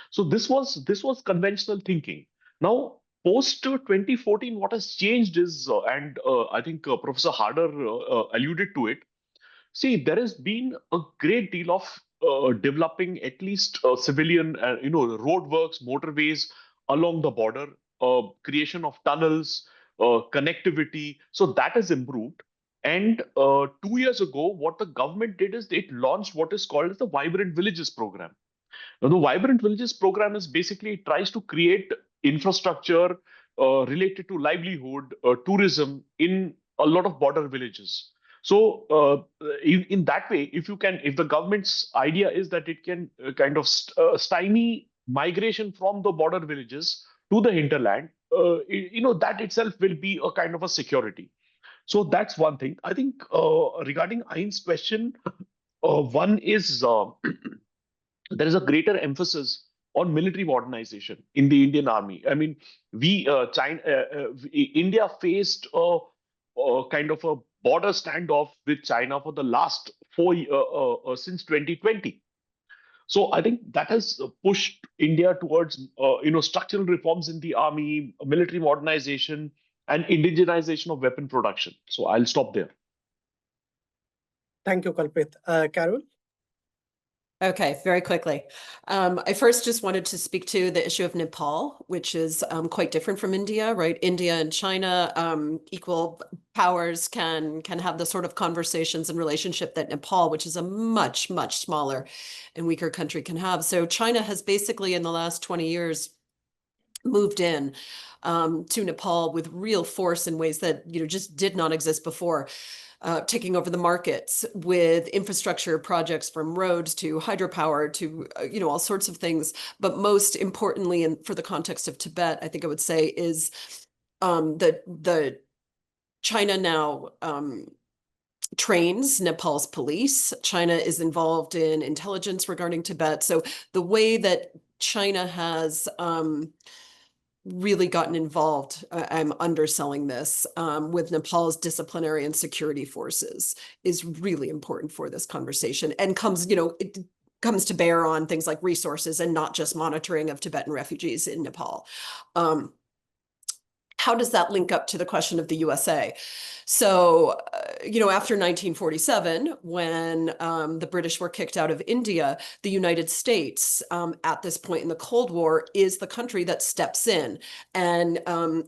So this was conventional thinking. Now, post 2014, what has changed is, and I think Professor Harder alluded to it. See, there has been a great deal of developing at least civilian, roadworks, motorways along the border, creation of tunnels, connectivity. So that has improved. And 2 years ago, what the government did is it launched what is called as the Vibrant Villages program. Now, the Vibrant Villages program is basically, it tries to create infrastructure related to livelihood, tourism in a lot of border villages. So in that way, if the government's idea is that it can kind of stymie migration from the border villages to the hinterland, that itself will be a kind of a security. So that's one thing. I think regarding Ain's question, one is there is a greater emphasis on military modernization in the Indian army. I mean, India faced a kind of a border standoff with China for the last since 2020. So I think that has pushed India towards structural reforms in the army, military modernization, and indigenization of weapon production. So I'll stop there. Thank you, Kalpit. Carol? Okay, very quickly. I first just wanted to speak to the issue of Nepal, which is quite different from India, right? India and China, equal powers can have the sort of conversations and relationship that Nepal, which is a much, much smaller and weaker country, can have. So China has basically in the last 20 years moved in to Nepal with real force in ways that just did not exist before. taking over the markets with infrastructure projects from roads to hydropower to, all sorts of things. But most importantly, and for the context of Tibet, I think I would say is the China now trains Nepal's police. China is involved in intelligence regarding Tibet. So the way that China has really gotten involved, I'm underselling this, with Nepal's disciplinary and security forces is really important for this conversation, and comes, it comes to bear on things like resources and not just monitoring of Tibetan refugees in Nepal. How does that link up to the question of the USA? So, after 1947, when the British were kicked out of India, the United States, at this point in the Cold War, is the country that steps in and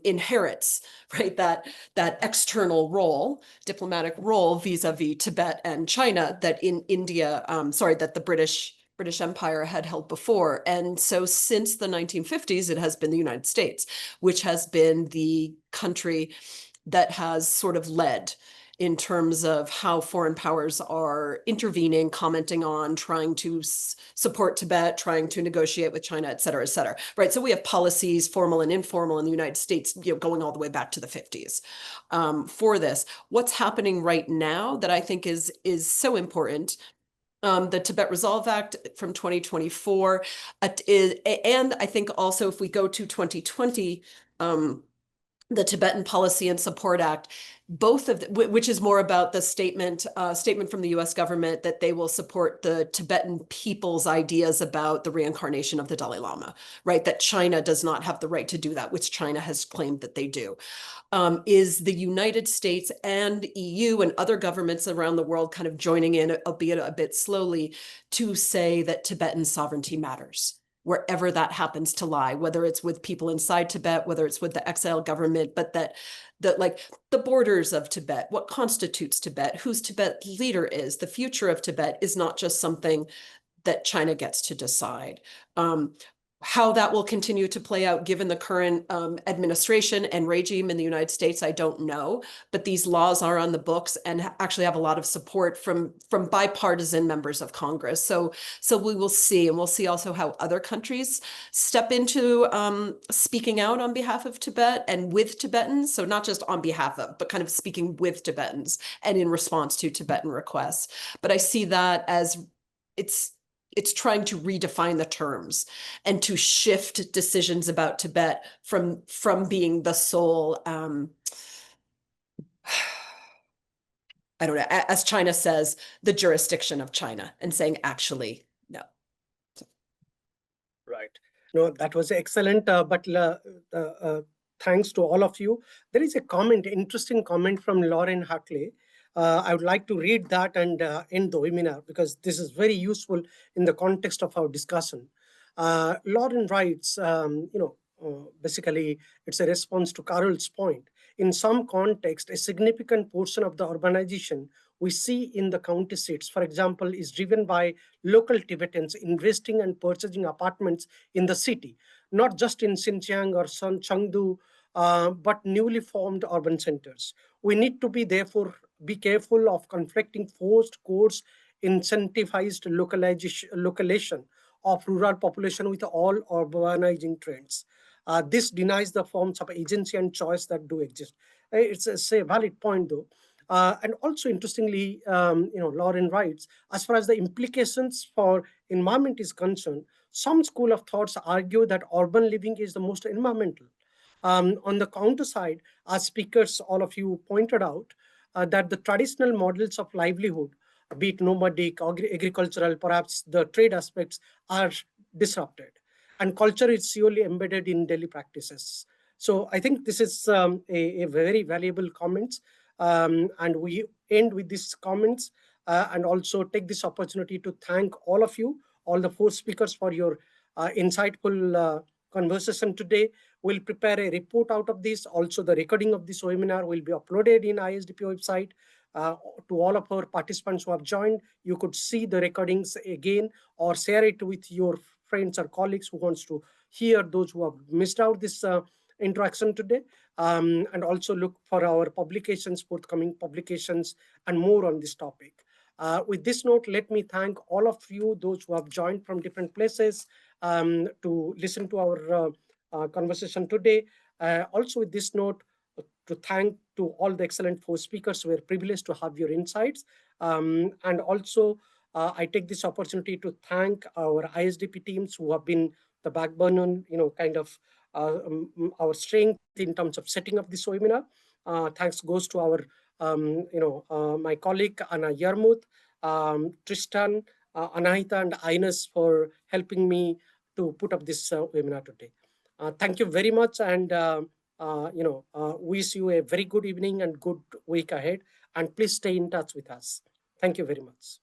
inherits, right, that external role, diplomatic role vis-a-vis Tibet and China that in India, that the British Empire had held before. And so since the 1950s, it has been the United States, which has been the country that has sort of led in terms of how foreign powers are intervening, commenting on, trying to support Tibet, trying to negotiate with China, et cetera, right? So we have policies, formal and informal, in the United States, going all the way back to the 50s for this. What's happening right now that I think is so important, the Tibet Resolve Act from 2024, and I think also if we go to 2020, the Tibetan Policy and Support Act, both of which is more about the statement from the U.S. government that they will support the Tibetan people's ideas about the reincarnation of the Dalai Lama, right? That China does not have the right to do that, which China has claimed that they do. Is the United States and EU and other governments around the world kind of joining in, albeit a bit slowly, to say that Tibetan sovereignty matters, wherever that happens to lie, whether it's with people inside Tibet, whether it's with the exile government, but that like the borders of Tibet, what constitutes Tibet, whose Tibet leader is, the future of Tibet is not just something that China gets to decide. How that will continue to play out given the current administration and regime in the United States, I don't know, but these laws are on the books and actually have a lot of support from bipartisan members of Congress. So we will see, and we'll see also how other countries step into speaking out on behalf of Tibet and with Tibetans. So not just on behalf of, but kind of speaking with Tibetans and in response to Tibetan requests. But I see that as it's trying to redefine the terms and to shift decisions about Tibet from being the sole, I don't know, as China says, the jurisdiction of China, and saying actually, no. Right. No, that was excellent. But thanks to all of you. There is a comment, interesting comment from Lauren Hartley. I would like to read that and end the webinar because this is very useful in the context of our discussion. Lauren writes, basically it's a response to Carol's point. In some context, a significant portion of the urbanization we see in the county seats, for example, is driven by local Tibetans investing and purchasing apartments in the city, not just in Xinjiang or Chengdu, but newly formed urban centers. We need to be careful of conflicting forced course incentivized localization of rural population with all urbanizing trends. This denies the forms of agency and choice that do exist. It's a valid point though. And also interestingly, Lauren writes, as far as the implications for environment is concerned, some school of thoughts argue that urban living is the most environmental. On the counter side, as speakers, all of you pointed out, that the traditional models of livelihood, be it nomadic, agricultural, perhaps the trade aspects, are disrupted. And culture is surely embedded in daily practices. So I think this is a very valuable comment. And we end with these comments and also take this opportunity to thank all of you, all the 4 speakers, for your insightful conversation today. We'll prepare a report out of this. Also, the recording of this webinar will be uploaded in ISDP website. To all of our participants who have joined, you could see the recordings again or share it with your friends or colleagues who wants to hear those who have missed out this interaction today, and also look for our publications, forthcoming publications, and more on this topic. With this note, let me thank all of you, those who have joined from different places to listen to our conversation today. Also with this note, to thank to all the excellent four speakers. We're privileged to have your insights. And also, I take this opportunity to thank our ISDP teams who have been the backbone on, kind of our strength in terms of setting up this webinar. Thanks goes to our, my colleague Anna Yarmuth, Tristan, Anahita, and Ines for helping me to put up this webinar today. Thank you very much, and wish you a very good evening and good week ahead. And please stay in touch with us. Thank you very much.